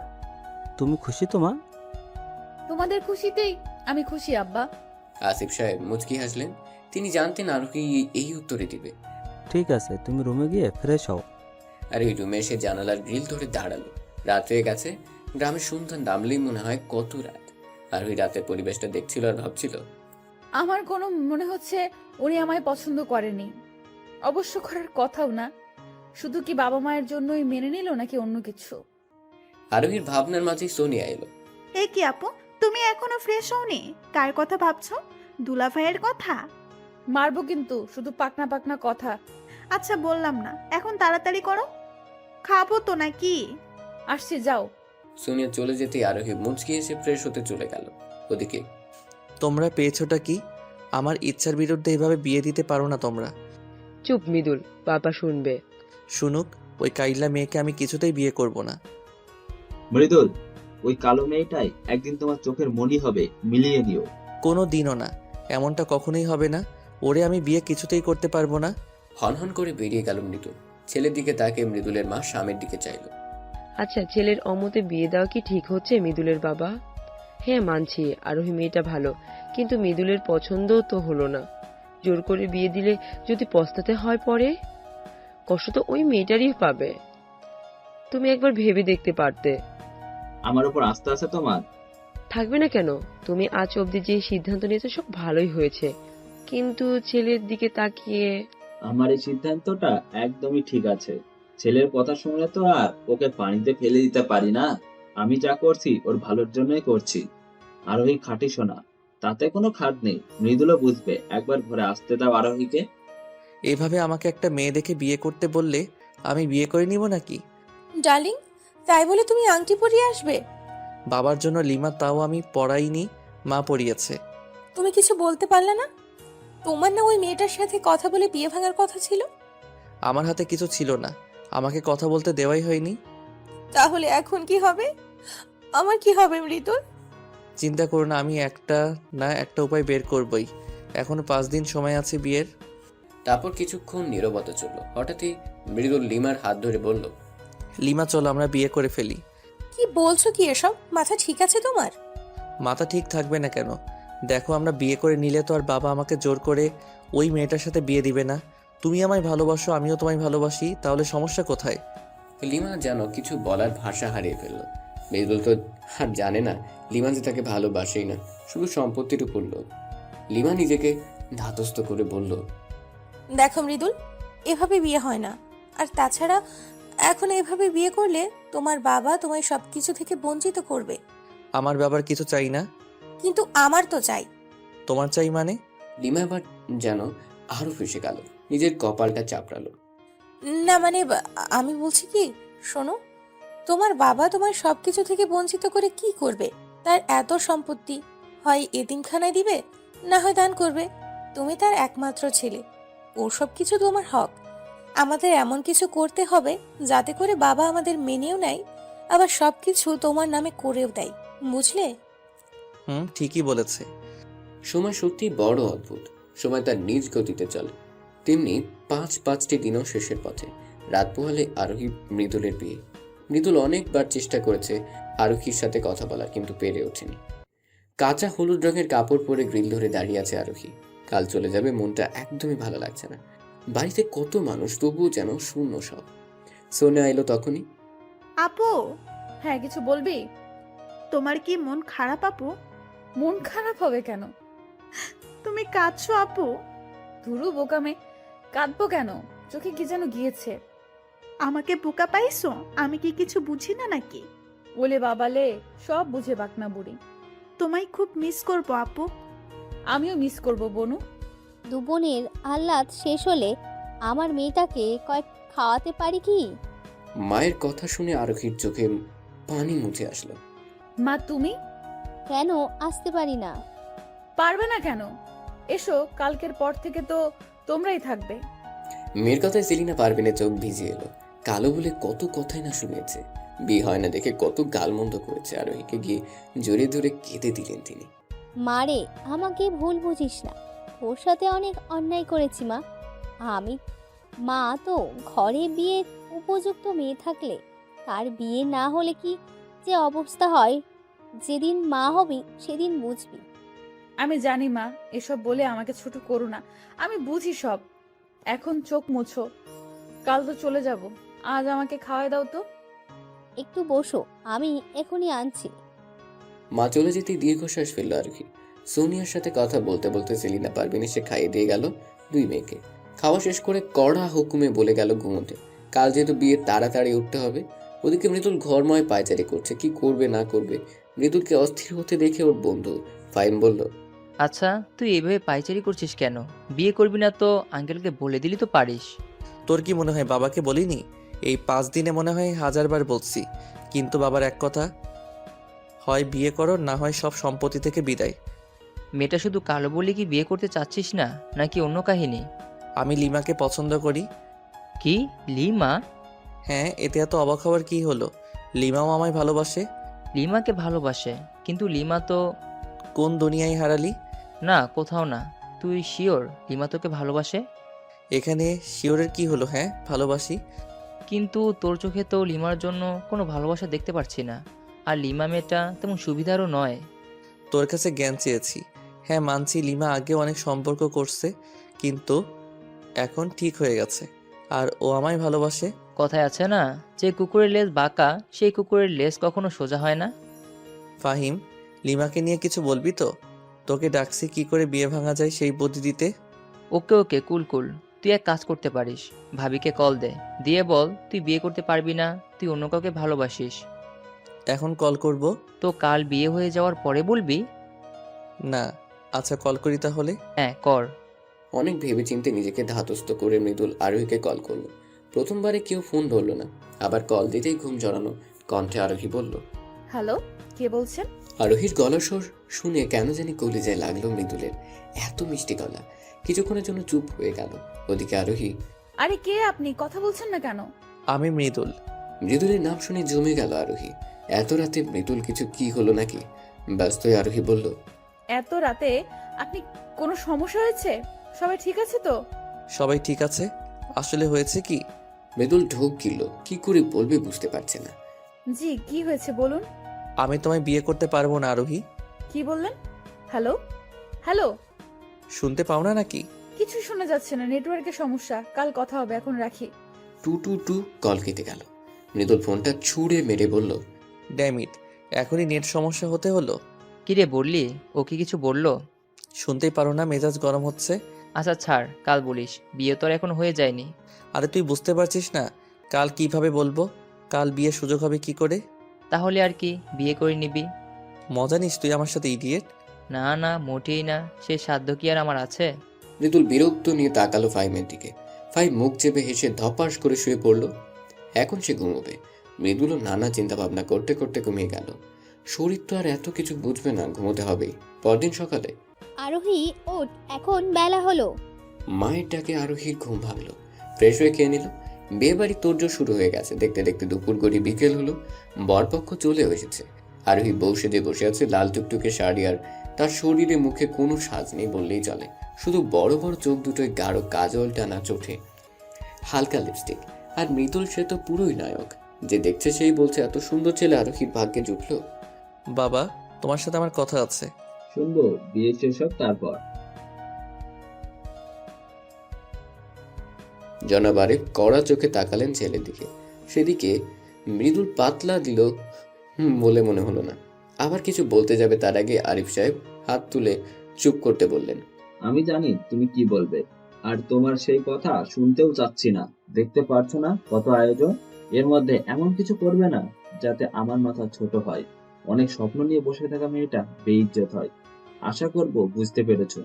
E: তুমি খুশি তো মা?
B: তোমাদের খুশিতেই আমি খুশি আব্বা।
C: আসিফ সাহেব মুচকি হাসলেন। তিনি জানতেন আরোহী এই উত্তরে দিবে।
E: ঠিক আছে, তুমি রুমে গিয়ে ফ্রেশ হও।
C: আর ওই রুমে এসে জানালার গ্রিল ধরে দাঁড়ালো। রাত হয়ে গেছে। গ্রামের সন্ধ্যা নামলেই মনে হয় কত রাত। আর ওই রাতের পরিবেশটা দেখছিল আর ভাবছিল,
B: আমার কোনো মনে হচ্ছে উনি আমায় পছন্দ করেনি। অবশ্য করার কথাও না। শুধু কি বাবা মায়ের জন্যই মেনে নিল নাকি অন্য কিছু?
C: আরোহীর ভাবনার মাঝেই সোনিয়া এলো।
A: এ কি আপু, তুমি এখনো ফ্রেশ হওনি? কার কথা ভাবছো? দুলাভাইয়ের কথা?
B: মারবো কিন্তু, শুধু পাকনা পাকনা কথা।
A: আচ্ছা বললাম না, এখন তাড়াতাড়ি করো। খাবো তো নাকি?
B: আসছি, যাও।
C: সোনিয়া চলে যেতেই আরোহী মুচকি এসে ফ্রেশ হতে চলে গেল। ওদিকে
F: তোমরা পেয়েছোটা কি? আমার ইচ্ছার বিরুদ্ধে এভাবে বিয়ে দিতে পারো না তোমরা।
H: চুপ মৃদুল, বাবা শুনবে।
F: শুনুক, ওই কাইলা মেয়েকে আমি কিছুতেই বিয়ে করব না।
G: মৃদুল, ওই কালো মেয়েটাই একদিন তোমার চোখের মণি হবে, মিলিয়ে নিও।
F: কোনো দিনও না, এমনটা কখনোই হবে না। ওরে আমি বিয়ে কিছুতেই করতে পারবো না।
C: হনহন করে বেরিয়ে গেল মৃদুল। ছেলের দিকে তাকে মৃদুলের মা স্বামীর দিকে চাইল।
H: আচ্ছা, ছেলের অমতে বিয়ে দেওয়া কি ঠিক হচ্ছে মৃদুলের বাবা? হ্যাঁ মানছি, আরোহী মেয়েটা ভালো, কিন্তু মৃদুলের পছন্দও তো হলো না। জোর করে বিয়ে দিলে যদি পস্তাতে হয় পরে, কষ্ট তো ওই মেয়েটারই পাবে। তুমি একবার ভেবে দেখতে পারতে।
G: আমার উপর আস্থা আছে তোমার?
H: থাকবে না কেন? তুমি আজ অবধি যে সিদ্ধান্ত নিয়েছো সব ভালোই হয়েছে, কিন্তু ছেলের দিকে তাকিয়ে।
G: আমার এই সিদ্ধান্তটা একদমই ঠিক আছে। ছেলের কথা শুনে তো আর ওকে পানিতে ফেলে দিতে পারি না। আমি যা করছি ওর ভালোর জন্যই করছি। আরোহী খাঁটি সোনা, তাতে কোনো খাদ নেই। মৃদুলও বুঝবে। একবার ঘরে আসতে দাও আরোহীকে।
F: এভাবে আমাকে একটা মেয়ে দেখে বিয়ে করতে বললে আমি বিয়ে করে নিব নাকি?
I: ডার্লিং, তাই বলে তুমি আংটি পরিয়ে আসবে?
F: বাবার জন্য লিমা, তাও আমি পড়াইনি, মা পড়িয়েছে।
I: তুমি কিছু বলতে পারলে না? তোমার না ওই মেয়েটার সাথে কথা বলে বিয়ে ভাঙার কথা ছিল?
F: আমার হাতে কিছু ছিল না, আমাকে কথা বলতে দেওয়াই হয়নি।
I: তাহলে এখন কি হবে? আমার কি হবে মৃদুল?
F: চিন্তা করো না, আমি একটা না একটা উপায় বের করবই। এখনো 5 দিন সময় আছে বিয়ের।
C: তারপর কিছুক্ষণ নীরবতা চলল। হঠাৎই মৃদুল লিমার হাত ধরে বলল,
F: লিমা চলো আমরা বিয়ে করে ফেলি।
I: কি বলছো কি এসব? মাথা ঠিক আছে তোমার?
F: মাথা ঠিক থাকবে না কেন? দেখো, আমরা বিয়ে করে নিলে তো আর বাবা আমাকে জোর করে ওই মেয়েটার সাথে বিয়ে দিবে না। তুমি আমায় ভালোবাসো, আমিও তোমায় ভালোবাসি, তাহলে সমস্যা কোথায়?
C: লিমা যেন কিছু বলার ভাষা হারিয়ে ফেলল। মৃদুল তো আর জানে না লিমা যে তাকে ভালোবাসেই না, শুধু সম্পত্তির উপর লোভ। লিমা নিজেকে ধাতস্থ করে বলল,
I: দেখো মৃদুল, এভাবে বিয়ে হয় না। আর তাছাড়া এখন এভাবে বিয়ে করলে তোমার বাবা তোমায় সবকিছু থেকে বঞ্চিত করবে।
F: আমার বাবার কিছু চাই না।
I: কিন্তু আমার তো চাই।
F: তোমার চাই মানে?
C: লিমা এবার যেন আরো ফেসে গেল, নিজের কপালটা চাপড়ালো।
I: না মানে আমি বলছি কি, শোনো, তোমার বাবা তোমার সবকিছু থেকে বঞ্চিত করে কি করবে? তার এত সম্পত্তি, হয় এতিমখানায় দিবে, না হয় দান করবে। তুমি তার একমাত্র ছেলে, ও সব কিছু তোমার হক। আমাদের এমন কিছু করতে হবে যাতে করে বাবা আমাদের মেনেও নেয়, আবার সবকিছু তোমার নামে করেও দেয়, বুঝলে?
F: ঠিকই বলেছে।
C: সময় সত্যি বড় অদ্ভুত। সময় তার নিজ গতিতে চলে। তেমনি 5-5টি দিনও শেষের পথে। রাত পোহালে আরোহী মৃদুলের বিয়ে। মৃদুল অনেকবার চেষ্টা করেছে আরোহীর সাথে কথা বলার, কিন্তু পেরে ওঠেনি। কাঁচা হলুদ রঙের কাপড় পরে গ্রিল ধরে দাঁড়িয়ে আছে আরোহী। কাল চলে যাবে, মনটা একদমই ভালো লাগছে না। বাড়িতে কত মানুষ, তবুও যেন শূন্য সব। সোনিয়া এলো তখনই।
A: আপু,
B: হ্যাঁ, কিছু বলবি?
A: তোমার কি মন খারাপ আপু?
B: মন খারাপ হবে কেন?
A: তুমি কাঁদছো আপু?
B: ধুরু বোকামে, কাঁদবো কেন? চোখে কি যেন গিয়েছে।
A: আমাকে বোকা পাইছো? আমি কি কিছু বুঝি না নাকি?
B: ওলে বাবালে, সব বুঝে বাকনা বুড়ি।
A: তোমায় খুব মিস করবো আপু।
B: আমিও মিস করব বনু।
D: দু বোনের আহ্লাদ শেষ হলে আমার মেয়েটাকে কয়েক খাওয়াতে পারি কি?
C: মায়ের কথা শুনে আরোহীর চোখে পানি মুছে আসলো।
B: মা তুমি
D: কেন আসতে পারি না?
B: পারবে না কেন? এসো, কালকের পর থেকে তো তোমরাই থাকবে।
C: মেয়ের কথায় সেলিনা পারভিনের চোখ ভিজে এলো। কালো বলে কত কথাই না শুনেছে। বিয়ে হয় না দেখে কত গালমন্দ করেছে। আরোহীকে গিয়ে জোরে ধরে কেঁদে দিলেন তিনি।
D: মারে, আমাকে ভুল বুঝিস না। ওর সাথে অনেক অন্যায় করেছি মা। আমি মা তো ঘরে বিয়ের উপযুক্ত মেয়ে থাকলে তার বিয়ে না হলে কি যে অবস্থা হয়, যেদিন মা হবি সেদিন বুঝবি।
B: আমি জানি মা, এসব বলে আমাকে ছোট করো না। আমি বুঝি সব। এখন চোখ মুছো, কাল তো চলে যাব। আজ আমাকে খাওয়াই দাও তো।
D: একটু বসো, আমি এখনই আনছি।
C: মা চলে যেতেই দীর্ঘশ্বাস ফেলল আরোহী। সোনিয়ার সাথে কথা বলতে বলতে সেলিনা পারভিন এসে খাইয়ে দিয়ে গেল দুই মেয়েকে। খাওয়া শেষ করে কড়া হুকুমে বলে গেল ঘুমোতে। কাল যেহেতু বিয়ে তাড়াতাড়ি উঠতে হবে। ওদিকে মৃদুল ঘরময় পায়চারি করছে, কি করবে না করবে। মৃদুলকে অস্থির হতে দেখে ওর বন্ধু ফাইম বলল,
K: আচ্ছা, তুই এইভাবে পাইচারি করছিস কেন? বিয়ে করবি না তো আঙ্কেলকে বলে দিলি তো পারিস।
F: তোর কি মনে হয় বাবাকে বলিনি? এই 5 দিনে মনে হয় 1000বার বলছি, কিন্তু বাবার এক কথা, হয় বিয়ে করো, না হয় সব সম্পত্তি থেকে বিদায়।
K: মেয়েটা শুধু কালো বলে কি বিয়ে করতে চাচ্ছিস না, নাকি অন্য কাহিনী?
F: আমি লিমাকে পছন্দ করি।
K: কি, লিমা?
F: হ্যাঁ, এতে এত অবাক হওয়ার কি হলো? লিমাও আমায় ভালোবাসে।
K: লিমাকে ভালোবাসে? কিন্তু লিমা তো...
F: কোন দুনিয়ায় হারালি?
K: না, কোথাও না। তুই শিওর লিমা তোকে ভালোবাসে?
F: এখানে শিওরের কি হলো? হ্যাঁ, ভালোবাসি।
K: কিন্তু তোর চোখে তো লিমার জন্য কোনো ভালোবাসা দেখতে পারছি না। আর লিমা মেয়েটা তেমন সুবিধারও নয়।
F: তোর কাছে জ্ঞান চেয়েছি। হ্যাঁ, মানছি লিমা আগে অনেক সম্পর্ক করছে, কিন্তু এখন ঠিক হয়ে গেছে। আর ও আমায় ভালোবাসে।
K: কথায় আছে না, যে কুকুরের লেজ বাঁকা সেই কুকুরের লেজ কখনো সোজা হয় না।
F: ফাহিম, লিমাকে নিয়ে কিছু বলবি তো? তোকে ডাকছি কি করে বিয়ে ভাঙা যায় সেই বুদ্ধি দিতে।
K: ওকে ওকে, কুল কুল। তুই এক কাজ করতে পারিস, ভাবিকে কল দে, দিয়ে বল তুই বিয়ে করতে পারবি না, তুই অন্য কাউকে ভালোবাসিস।
F: এখন কল করব?
K: তো কাল বিয়ে হয়ে যাওয়ার পরে বলবি।
F: না। আচ্ছা, কল করি তাহলে।
K: হ্যাঁ, কর।
C: অনেক ভেবেচিন্তে নিজেকে ধাতস্থ করে মৃদুল আরোহীকে কল করলো। প্রথমবারে কেউ ফোন ধরলো না। আবার কল দিতেই ঘুম জড়ানো কণ্ঠে আরোহী বলল,
B: হ্যালো, কে বলছেন?
C: আরোহীর গলার স্বর শুনে কেন জানি কলিজায় লাগলো মৃদুলের। এত মিষ্টি গলা। কিছুক্ষণের জন্য চুপ হয়ে গেল। ওদিকে আরোহী,
B: আরে কে আপনি? কথা বলছেন না কেন?
F: আমি মৃদুল।
C: মৃদুলের নাম শুনে জমে গেল আরোহী। এত রাতে মৃদুল কিছু কি হলো নাকি? ব্যস্ত হয়ে আরোহী বলল,
B: এত রাতে আপনি, কোনো সমস্যা হয়েছে? সবাই ঠিক আছে তো?
F: সবাই ঠিক আছে। আসলে হয়েছে কি?
C: মৃদুল ঢোক গিলল, কি করে বলবে বুঝতে পারছে না।
B: জি, কি হয়েছে বলুন।
F: আমি তোমায় বিয়ে করতে পারবো না আরোহী।
B: কি বললেন? হ্যালো হ্যালো,
F: শুনতে পাও না নাকি?
B: কিছু শোনা যাচ্ছে না, নেটওয়ার্কের সমস্যা। কাল কথা হবে, এখন রাখি।
C: টু টু টু কল কেটে গেল। মৃদুল ফোনটা ছুঁড়ে মেরে বলল,
F: ড্যামিট, এখনই নেট সমস্যা হতে হলো।
K: কিরে বললি? ও কি কিছু বললো?
F: শুনতেই পারো না মেজাজ গরম হচ্ছে?
K: আচ্ছা ছাড়, কাল বলিস, বিয়ে তোর এখন হয়ে যায়নি।
F: আরে তুই বুঝতে পারছিস না কাল কিভাবে বলবো? কাল বিয়ের সুযোগ হবে কি করে?
K: তাহলে আর কি, বিয়ে করে নিবি।
F: মজা নিস তুই আমার সাথে, ইডিয়েট।
K: না না, মোটেই না, সে সাধ্য কি আর আমার আছে?
C: মৃদুল বিরক্ত নিয়ে তাকালো ফাইমের দিকে। ফাইম মুখ চেপে হেসে ধপাস করে শুয়ে পড়ল। এখন সে ঘুমোবে। মৃদুলও নানা চিন্তা ভাবনা করতে করতে ঘুমিয়ে গেল। শরীর তো আর এত কিছু বুঝবে না, ঘুমোতে হবেই। পরদিন সকালে,
D: আরোহী ওঠ, এখন বেলা হলো।
C: মায়ের ডাকে আরোহীর ঘুম ভাঙলো। ফ্রেশ হয়ে খেয়ে নিল। বিয়ে বাড়ি তোড়জোড় শুরু হয়ে গেছে। দেখতে দেখতে দুপুর গড়ি বিকেল হলো। বরপক্ষ চলেও এসেছে। আরোহী বউ সেজে বসে আছে, লাল টুকটুকে শাড়ি, আর তার শরীরে মুখে কোনো সাজ নেই বললেই চলে। শুধু বড় বড় চোখ দুটোয় গাঢ় কাজল টানা চোখে হালকা লিপস্টিক। আর মৃদুল সে তো পুরোই নায়ক। যে দেখছে সেই বলছে এত সুন্দর ছেলে আরোহীর ভাগ্যে জুটলো।
F: বাবা, তোমার সাথে আমার কথা আছে।
G: শুনবো, বিয়ে শেষ হোক তারপর।
C: জনাব আরিফ কড়া চোখে তাকালেন ছেলের দিকে। সেদিকে মৃদুল পাতলা দিল বলে মনে হলো না। আবার কিছু বলতে যাবে তার আগে আরিফ সাহেব হাত তুলে চুপ করতে বললেন।
G: আমি জানি তুমি কি বলবে, আর তোমার সেই কথা শুনতেও চাচ্ছি না। দেখতে পারছো না কত আয়োজন, এর মধ্যে এমন কিছু করবে না যাতে আমার মাথা ছোট হয়। অনেক স্বপ্ন নিয়ে বসে থাকা মেয়েটা বেইজ্জত হয়। আশা করব বুঝতে পেরেছো।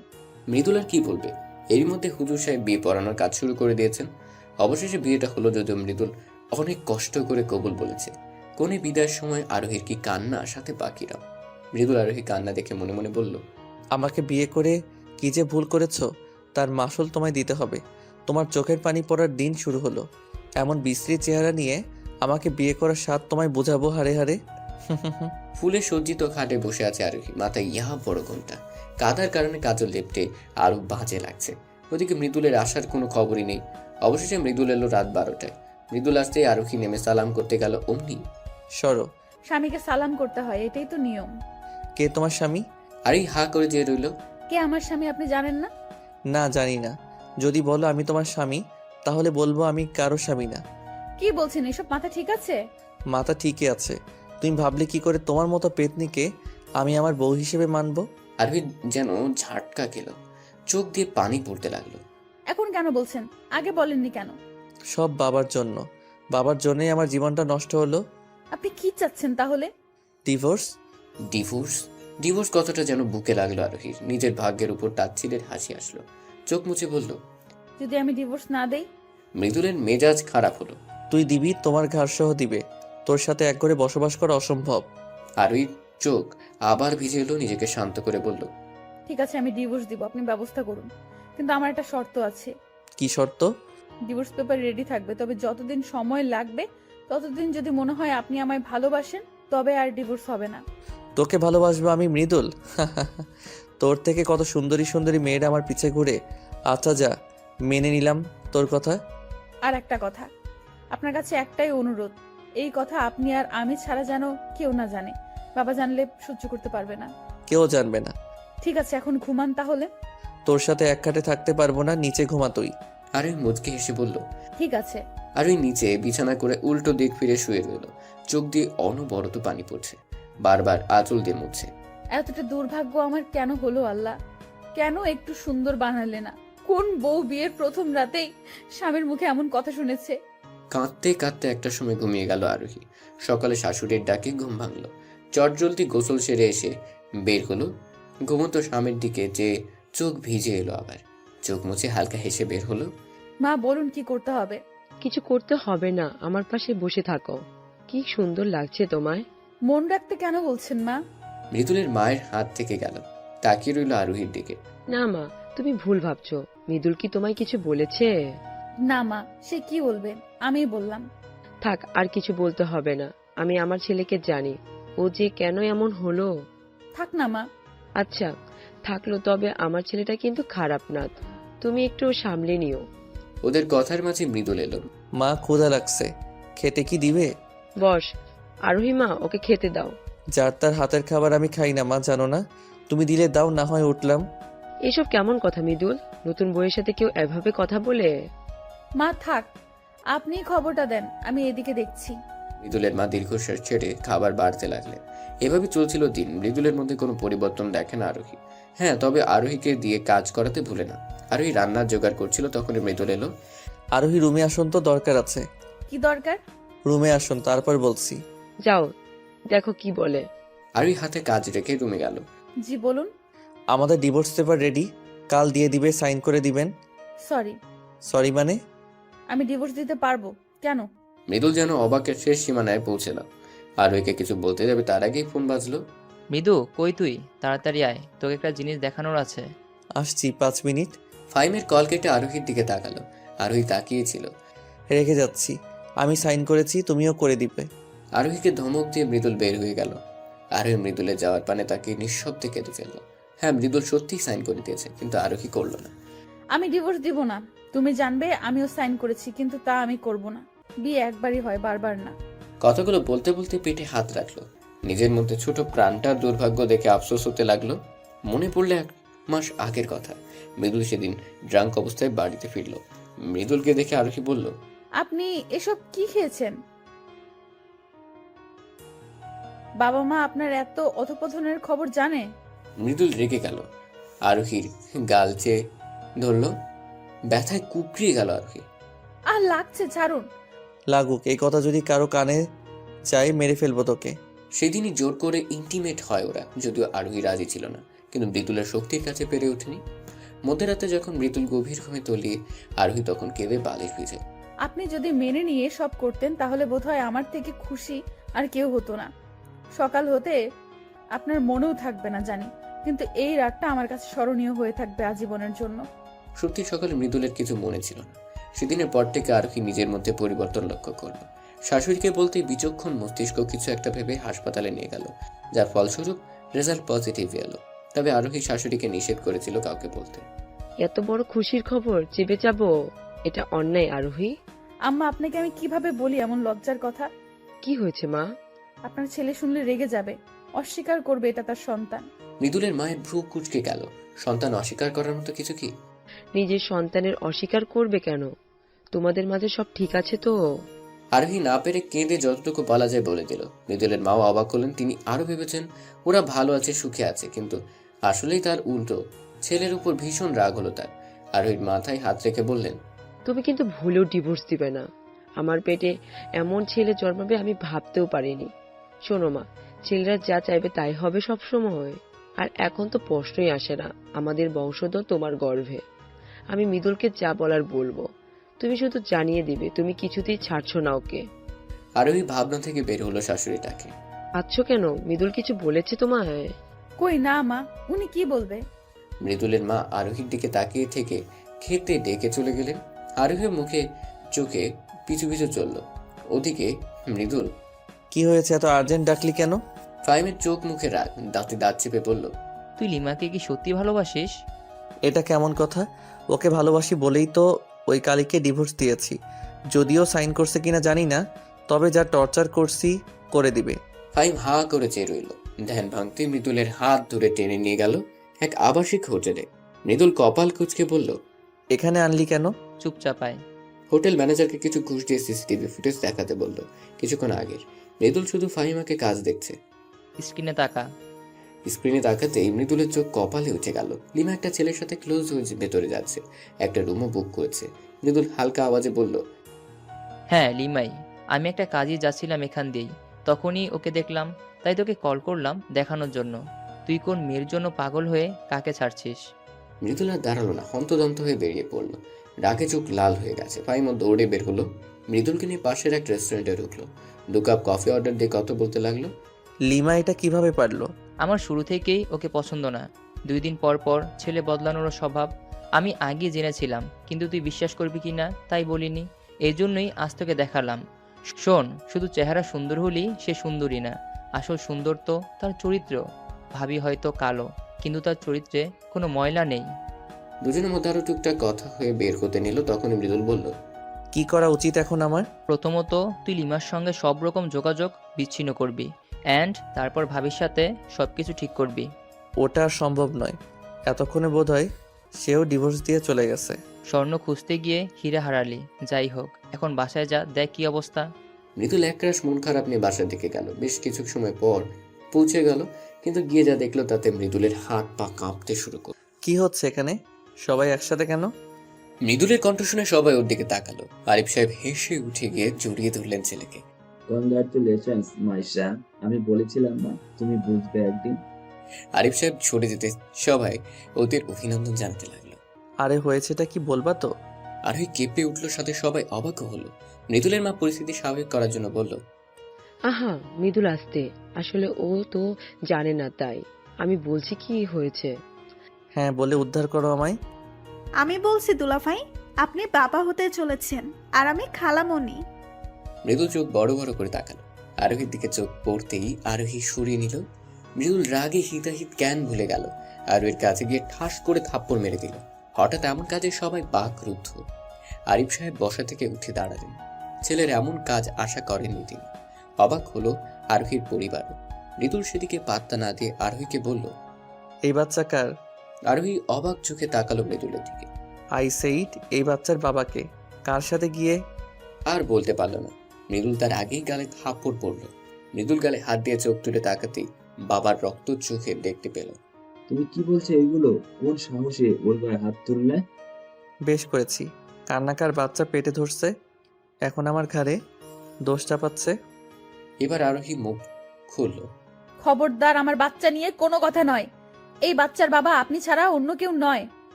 C: মৃদুল আর কি বলবে, এরই মধ্যে হুজুর সাহেব বিয়ে পড়ানোর কাজ শুরু করে দিয়েছেন। অবশেষে বিয়েটা হলো, যদিও মৃদুল অনেক কষ্ট করে কবুল বলেছে। কোনে বিদায়ের সময় আরোহীর কি কান্না, সাথে বাকিরাও। মৃদুল আরোহী কান্না দেখে মনে মনে বলল,
F: আমাকে বিয়ে করে কি যে ভুল করেছো তার মাসুল তোমায় দিতে হবে। তোমার চোখের পানি পড়ার দিন শুরু হলো। এমন বিশ্রী চেহারা নিয়ে আমাকে বিয়ে করার স্বাদ তোমায় বোঝাবো হারে হারে।
C: ফুলে সজ্জিত খাটে বসে আছে আরোহী, মাথায় ইহা বড় ঘোমটা। কাদার কারণে কাজল লেপটে আরো বাজে লাগছে। ওদিকে মৃদুলের আসার কোনো খবরই নেই। অবশেষে মৃদুল এলো রাত 12টায়। মৃদুল আসতেই আরোহী নেমে সালাম করতে গেল। অমনি
F: সরো।
B: স্বামীকে সালাম করতে হয়, এটাই তো নিয়ম।
F: কে তোমার স্বামী?
C: আরোহী হা করে যে রইল।
B: কে আমার স্বামী আপনি জানেন না?
F: না, জানি না। যদি বলো আমি তোমার স্বামী, তাহলে বলবো আমি কারো স্বামী না।
B: কি বলছেন এসব? মাথা ঠিক আছে?
F: মাথা ঠিকই আছে। তুমি ভাবলে কি করে তোমার মতো পেতনিকে আমি আমার বউ হিসেবে মানবো?
C: আরোহী যেন ঝাটকা খেল, চোখ দিয়ে পানি পড়তে লাগলো।
B: এখন কেন বলছেন? আগে বলেননি কেন?
F: সব বাবার জন্য। বাবার জন্যই আমার জীবনটা নষ্ট হলো।
B: আপনি কি চাচ্ছেন তাহলে?
F: ডিভোর্স।
C: ডিভোর্স? ডিভোর্স কথাটা যেন বুকে লাগলো আরোহীর। নিজের ভাগ্যের উপর তাচ্ছিলের হাসি আসলো। চোখ মুছে বলল,
B: যদি আমি ডিভোর্স না দেই?
C: মৃদুলের মেজাজ খারাপ হলো।
F: তুই দিবি, তোমার ঘাড় সহ দিবে। তোর সাথে এক ঘরে বসবাস করা অসম্ভব।
C: আরোহীর চোখ আবার ভিজে এলো। নিজেকে শান্ত করে বলল,
B: ঠিক আছে, আমি ডিভোর্স দিব, আপনি ব্যবস্থা করুন। কিন্তু আমার একটা শর্ত আছে।
F: কি শর্ত?
B: ডিভোর্স পেপার রেডি থাকবে, তবে যতদিন সময় লাগবে ততদিন যদি মনে হয় আপনি আমায় ভালোবাসেন তবে আর ডিভোর্স হবে না।
F: তোকে ভালোবাসবো আমি মৃদুল? তোর থেকে কত সুন্দরী সুন্দরী মেয়েরা আমার পিছে ঘুরে। আচ্ছা যা, মেনে নিলাম তোর কথা।
B: আর একটা কথা, আপনার কাছে একটাই অনুরোধ, এই কথা আপনি আর আমি ছাড়া যেন কেউ না জানে। বাবা জানলে সহ্য করতে পারবে না।
F: কেউ জানবে না।
B: ঠিক আছে, এখন ঘুমান তাহলে।
F: তোর সাথে এক খাটে থাকতে পারবো না, নিচে ঘুমা তুই।
C: আরোহী মুচকে হেসে বলল।
B: ঠিক আছে।
C: আরোহী নিচে বিছানা করে উল্টো দিক ফিরে শুয়ে রইল। চোখ দিয়ে অনবরত পানি পড়ছে, বারবার আঁচল দিয়ে মুছছে।
B: এতটা দুর্ভাগ্য আমার কেন হলো আল্লাহ? কেন একটু সুন্দর বানালে না? কোন বউ বিয়ের প্রথম রাতেই স্বামীর মুখে এমন কথা শুনেছে?
C: কাঁদতে কাঁদতে একটা সময় ঘুমিয়ে গেল আরোহী। সকালে শাশুড়ির ডাকে ঘুম ভাঙল। চটজলদি গোসল সেরে এসে বের হলো। ঘুমন্ত স্বামীর দিকে যে চোখ ভিজে এলো। আবার চোখ মুছে হালকা হেসে বের হলো।
B: মা বলুন কি করতে হবে?
H: কিছু করতে হবে না, আমার পাশে বসে থাকো। কি সুন্দর লাগছে তোমায়।
B: মন রাখতে কেন বলছেন মা?
C: মৃদুলের মায়ের হাত থেকে গেল, তাকিয়ে রইল আরোহীর দিকে।
H: না মা, তুমি ভুল ভাবছো। মৃদুল কি তোমায় কিছু বলেছে?
B: না মা, সে কি বলবে? আমিই বললাম।
H: থাক, আর কিছু বলতে হবে না। আমি আমার ছেলেকে জানি, ও যে কেন এমন হলো।
B: থাক না মা।
H: আচ্ছা থাকলো, তবে আমার ছেলেটা কিন্তু খারাপ না। তুমি একটু সামলে নিও।
C: ওদের কথার মাঝে মৃদুল এলো।
F: মা, ক্ষুধা লাগছে, খেতে কি দিবে?
H: বস, আরোহী মা, ওকে খেতে দাও।
F: যার তার হাতের খাবার আমি খাই না মা, জানো না? তুমি দিলে দাও, না হয় উঠলাম।
H: এসব কেমন কথা মৃদুল? নতুন বউয়ের সাথে কেউ এভাবে কথা বলে?
B: মা থাক, আপনি খবরটা দেন, আমি এদিকে দেখছি।
C: মৃদুলের মা দীর্ঘশ্বাস ছেড়ে খাবার বাড়তে লাগলেন। এভাবে চলছিল দিন। মৃদুলের মধ্যে কোনো পরিবর্তন দেখে না আরোহী। হ্যাঁ, তবে আরোহীকে দিয়ে কাজ করাতে ভুলে না। আরোহী রান্নার জোগাড় করছিল, তখনই মৃদুল এলো।
F: আরোহী, রুমে আসুন তো, দরকার আছে।
B: কি দরকার?
F: রুমে আসুন, তারপর বলছি।
H: যাও, দেখো কি বলে।
C: আরোহী হাতে কাজ রেখে রুমে গেল।
B: জি বলুন।
F: আমাদের ডিভোর্স পেপার রেডি, কাল দিয়ে দিবে, সাইন করে দিবেন।
B: সরি।
F: সরি মানে?
B: আমি ডিভোর্স দিতে পারবো। কেন?
C: মৃদুল যেন অবাকের শেষ সীমানায় পৌঁছলাম। আরোহীকে কিছু বলতে যাবে তার আগেই ফোন বাজলো।
K: মৃদু, কই তুই? তাড়াতাড়ি আয়, তোকে একটা জিনিস দেখানোর আছে।
C: আসছি, 5 মিনিট। ফাইমের কল কেটে আরোহীর দিকে তাকালো। আরোহী তাকিয়েছিল।
F: রেখে যাচ্ছি, আমি সাইন করেছি, তুমিও করে দিবে।
C: আরোহীকে ধমক দিয়ে মৃদুল বের হয়ে গেল। আরোহী মৃদুলের যাওয়ার পানে তাকে নিঃশব্দে কেঁদে ফেলল। হ্যাঁ, মৃদুল সত্যিই সাইন করে দিয়েছে, কিন্তু আরোহী করলো না।
B: আমি ডিভোর্স দিব না। তুমি জানবে আমিও সাইন করেছি, কিন্তু তা আমি করব না। বিয়ে একবারই হয়, বারবার না।
C: কথাগুলো বলতে বলতে পেটে হাত রাখলো। নিজের মধ্যে ছোট প্রাণটার দুর্ভাগ্য দেখে আফসোস হতে লাগলো। মনে পড়লে 1 মাস আগের কথা। মৃদুল সেদিন ড্রাঙ্ক অবস্থায় বাড়িতে ফিরল। মৃদুলকে দেখে আরোহী বলল,
B: আপনি এসব কি খেয়েছেন? বাবা মা আপনার এত অধপতনের খবর জানে?
C: মৃদুল রেগে গেল। আরোহীর গাল চেয়ে ধরল। ব্যথায় কুকড়িয়ে গেল আরোহী।
B: আর লাগছে, ছাড়ুন।
F: লাগুক, এই কথা যদি কারো কানে চাই মেরে ফেলবো তোকে।
C: সেদিনই জোর করে ইন্টিমেট হয় ওরা, যদিও আরোহী রাজি ছিল না, কিন্তু মৃদুলের শক্তির কাছে পেরে ওঠেনি। মধ্যরাতে যখন মৃদুল গভীর ঘুমে তলিয়ে, আরোহী তখন কেঁদে বালিশ ভিজে।
B: আপনি যদি মেনে নিয়ে সব করতেন তাহলে বোধহয় আমার থেকে খুশি আর কেউ হতো না। সকাল হতে আপনার মনেও থাকবে না জানি, কিন্তু এই রাতটা আমার কাছে স্মরণীয় হয়ে থাকবে আজীবনের জন্য।
C: সত্যি সকালে মৃদুলের কিছু মনে ছিল না। সেদিনের পর থেকে আরোহী নিজের মধ্যে পরিবর্তন লক্ষ্য করল। শাশুড়িকে বলতে বিচক্ষণ মস্তিষ্ক কিছু একটা ভেবে হাসপাতালে নিয়ে গেল, যার ফলস্বরূপ রেজাল্ট পজিটিভ এলো। তবে আরোহী শাশুড়িকে নিষেধ করেছিল কাউকে বলতে।
H: এত বড় খুশির খবর চেপে যাবো, এটা অন্যায় আরোহী।
B: আম্মা, আপনাকে আমি কিভাবে বলি এমন লজ্জার কথা?
H: কি হয়েছে মা?
B: আপনার ছেলে শুনলে রেগে যাবে, অস্বীকার করবে এটা তার সন্তান।
C: মৃদুলের মায়ের ভ্রু কুঁচকে গেল। সন্তান অস্বীকার করার মতো কিছু কি?
H: নিজের সন্তানের অস্বীকার করবে কেন? তোমাদের মাঝে সব ঠিক আছে তো?
C: আরোহী না পেরে কেঁদে যতটুকু বলা যায় বলে দিল। মৃদুলের মাও অবাক হলেন। তিনি আরো ভেবেছেন ওরা ভালো আছে, সুখে আছে, কিন্তু আসলেই তার উল্টো। ছেলের উপর ভীষণ রাগ হলো তার। আরোহীর মাথায় হাত রেখে বললেন,
H: তুমি কিন্তু ভুলেও ডিভোর্স দিবে না। আমার পেটে এমন ছেলে জন্মাবে আমি ভাবতেও পারিনি। শোনো মা, ছেলেরা যা চাইবে তাই হবে সব সময়। আর এখন তো প্রশ্নই আসে না, আমাদের বংশধর তোমার গর্ভে। আমি মৃদুলকে যা বলার বলবো, তুমি শুধু জানিয়ে দিবে তুমি কিছুতেই ছাড়ছো না ওকে।
C: আরোহী ভাবনা থেকে বের হলো শাশুড়িটাকে।
H: আচ্ছা কেন, মৃদুল কিছু বলেছে তোমায়?
B: কই না মা, উনি কি বলবে?
C: মৃদুলের মা আরোহীর দিকে তাকিয়ে থেকে খেতে ডেকে চলে গেলেন। আরোহীর মুখে চোখে পিছু পিছু চলল। ওদিকে মৃদুল,
F: কি হয়েছে, এত আর্জেন্ট ডাকলি কেন?
C: ফাইমের চোখ মুখে রাগ, দাঁতে দাঁত চেপে বলল,
K: তুই লিমাকে কি সত্যি ভালোবাসিস?
F: এটা কেমন কথা? ওকে ভালোবাসি বলেই তো ওই কালীকে ডিভোর্স দিয়েছি। যদিও সাইন করছে কিনা জানি না, তবে যা টর্চার করছি করে দিবে।
C: ফাইম হা করে চেয়ে রইল। ধ্যান ভাঙতে মৃদুলের হাত ধরে টেনে নিয়ে গেল এক আবাসিক হোটেলে। মৃদুল কপাল কুঁচকে বলল,
F: এখানে আনলি কেন?
K: চুপচাপায়।
C: হোটেল ম্যানেজারকে কিছু ঘুষ দিয়ে সিসিটিভি ফুটেজ দেখাতে বলল কিছুক্ষণ আগের। মৃদুল শুধু ফাহিমাকে কাজ দেখছে।
K: স্ক্রিনে তাকা।
C: স্ক্রিনে তাকাতেই মৃদুলের চোখ কপালে উঠে গেল। লিমা একটা ছেলের সাথে ক্লোজ হয়ে ভেতরে যাচ্ছে, একটা রুমও বুক করেছে। মৃদুল হালকা আওয়াজে বলল,
K: হ্যাঁ লিমাই, আমি একটা কাজে যাচ্ছিলাম এখান দিয়েই, তখনই ওকে দেখলাম, তাই তোকে কল করলাম দেখানোর জন্য তুই কোন মেয়ের জন্য পাগল হয়ে কাকে ছাড়ছিস।
C: মৃদুল আর দাঁড়ালো না, হন্তদন্ত হয়ে বেরিয়ে পড়লো। রাগে চোখ লাল হয়ে গেছে। ফাহিমা দৌড়ে বের হলো। মৃদুলকে নিয়ে পাশের এক রেস্টুরেন্টে ঢুকলো। 2 কাপ কফি অর্ডার দিয়ে কথা বলতে লাগলো।
F: লিমা এটা কিভাবে পারলো?
K: আমার শুরু থেকেই ওকে পছন্দ না। 2 দিন পর পর ছেলে বদলানোর স্বভাব আমি আগে জেনেছিলাম, কিন্তু তুই বিশ্বাস করবি কি না তাই বলিনি। এই জন্যই আজ তোকে দেখালাম। শোন, শুধু চেহারা সুন্দর হলেই সে সুন্দরী না, আসল সুন্দর তো তার চরিত্র। ভাবি হয়তো কালো, কিন্তু তার চরিত্রে কোনো ময়লা নেই।
C: দুজনের মধ্যে আরো টুকটাক কথা হয়ে বের হতে নিল। তখনই মৃদুল বলল,
F: কি করা উচিত এখন আমার?
K: প্রথমত তুই লিমার সঙ্গে সব রকম যোগাযোগ বিচ্ছিন্ন করবি, অ্যান্ড তারপর ভাবির সাথে সব কিছু ঠিক করবি।
F: ওটা আর সম্ভব নয়। এতক্ষণে বোধ হয় সেও ডিভোর্স দিয়ে চলে গেছে।
K: স্বর্ণ খুঁজতে গিয়ে হীরা হারালি। যাই হোক, এখন বাসায় যা, দেখ কি অবস্থা।
C: মৃদুল একরাশ মন খারাপ নিয়ে বাসার দিকে গেল। বেশ কিছু সময় পর পৌঁছে গেল, কিন্তু গিয়ে যা দেখলো তাতে মৃদুলের হাত পা কাঁপতে শুরু করল।
F: কি হচ্ছে এখানে? সবাই একসাথে কেন?
C: মৃদুলের কণ্ঠ শুনে সবাই ওর দিকে তাকালো। আরিফ সাহেব হেসে উঠে গিয়ে জড়িয়ে ধরলেন ছেলেকে।
G: কনগ্রাচুলেশনস মাই সন, আমি বলেছিলাম না তুমি বুঝবে একদিন।
C: আরিফ সাহেব ছড়ে যেতে সবাই ওদের অভিনন্দন জানাতে লাগলো।
F: আরে হয়েছেটা কি বলবা তো?
C: আরোহী কেঁপে উঠলো, সাথে সবাই অবাক হলো। মৃদুলের মা পরিস্থিতি স্বাভাবিক করার জন্য বলল,
H: আহা মৃদুল আসতে, আসলে ও তো জানে না, তাই আমি বলছি কি হয়েছে।
F: হ্যাঁ, বলে উদ্ধার করো আমায়।
A: আমি বলছি দুলাভাই, আপনি বাবা হতে চলেছেন আর আমি খালামণি।
C: মৃদুল চোখ বড় বড় করে তাকালো। আরোহীর দিকে চোখ পড়তেই আরোহী সরিয়ে নিল। মৃদুল রাগে হিতাহিত জ্ঞান ভুলে গেল। আরোহীর কাছে গিয়ে ঠাস করে থাপ্পড় মেরে দিল। হঠাৎ এমন কাজে সবাই বাকরুদ্ধ। আরিফ সাহেব বসা থেকে উঠে দাঁড়ালেন। ছেলের এমন কাজ আশা করেননি তিনি। অবাক হলো আরোহীর পরিবারও। মৃদুল সেদিকে পাত্তা না দিয়ে আরোহীকে বলল,
F: এই বাচ্চা কার?
C: আরোহী অবাক চোখে তাকালো মৃদুলের দিকে।
F: আই সেইড এই বাচ্চার বাবাকে। কার সাথে গিয়ে?
C: আর বলতে পারল না। মৃদুল তার আগেই গালে থাপ্পড় পড়ল। মৃদুল গালে হাত দিয়ে চোখ তুলে তাকাতেই বাবার রক্ত চোখে দেখতে পেল।
G: তুমি কি বলছো এগুলো? কোন সাহসে ওর গায়ে হাত তুললে?
F: বেশ করেছি। কান্নাকার বাচ্চা পেটে ধরছে, এখন আমার ঘাড়ে দোষ চাপাচ্ছে।
C: এবার আরোহী মুখ খুলল।
B: খবরদার, আমার বাচ্চা নিয়ে কোনো কথা নয়। এই বাচ্চার বাবা আপনি ছাড়া অন্য কেউ নয়।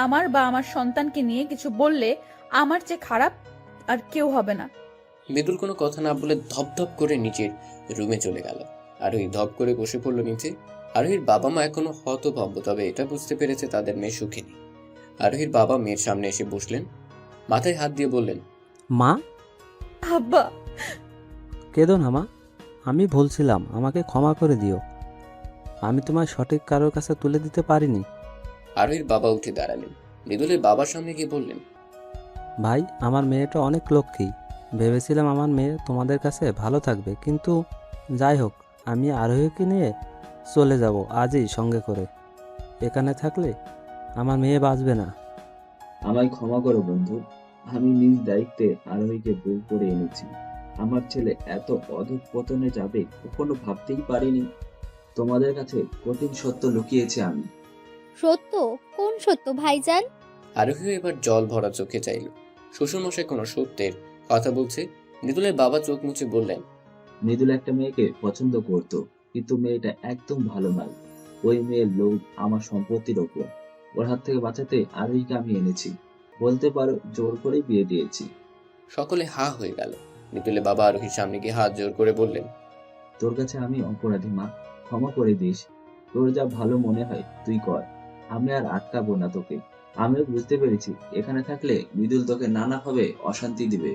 B: আমার বা আমার সন্তানকে নিয়ে কিছু বললে আমার চেয়ে খারাপ আর কেউ হবে না।
C: মৃদুল কোনো কথা না বলে ধপধপ করে নিচের রুমে চলে গেল। আরোহী ধপ করে বসে পড়ল নিচে। আরোহীর বাবা মা এখনো হতভম্ব, তবে এটা বুঝতে পেরেছে তাদের মেয়ে সুখী নেই। আরোহীর বাবা মেয়ের সামনে এসে বসলেন, মাথায় হাত দিয়ে বললেন,
E: মা,
B: আব্বা,
E: কেঁদো না মা। আমি ভুলছিলাম, আমাকে ক্ষমা করে দিও। আমি তোমায় সঠিক কারোর কাছে তুলে দিতে পারিনি।
C: আরোহীর বাবা উঠে দাঁড়ালেন, মৃদুলের বাবার সামনে গিয়ে বললেন,
E: ভাই, আমার মেয়েটা অনেক লক্ষ্মী। ভেবেছিলাম আমার মেয়ে তোমাদের কাছে ভালো থাকবে, কিন্তু যাই হোক, আমি আরোহীকে নিয়ে চলে যাব আজই সঙ্গে করে। এখানে থাকলে আমার মেয়ে বাঁচবে না।
G: আমায় ক্ষমা করো বন্ধু। আমি নিজ দায়িত্বে আরোহীকে বউ করে এনেছি। আমার ছেলে এত অধঃপতনে যাবে কখনো ভাবতেই পারিনি। তোমাদের কাছে কঠিন সত্য লুকিয়েছি আমি।
D: সত্য? কোন সত্য ভাইজান?
C: আরোহীও এবার জল ভরা চোখে চাইল। শ্বশুরমশাই কোনো সত্যের কথা বলছে। মৃদুলের বাবা চোখ মুছে বললেন,
G: মৃদুল একটা মেয়েকে পছন্দ করত, কিন্তু মেয়েটা একদম ভালো নয়। ওই মেয়ের লোভ আমার সম্পত্তির ওপর। ওর হাত থেকে বাঁচাতে আরোহীকে আমি এনেছি। বলতে পারো জোর করেই বিয়ে দিয়েছি।
C: সকলে হা হয়ে গেল। মৃদুলের বাবা আরোহীর সামনে গিয়ে হাত জোর করে বললেন,
G: তোর কাছে আমি অপরাধী মা, ক্ষমা করে দিস। তোর যা ভালো মনে হয় তুই কর, আমি আর আটকাবো না তোকে। আমিও বুঝতে পেরেছি এখানে থাকলে মৃদুল তোকে নানাভাবে অশান্তি দিবে।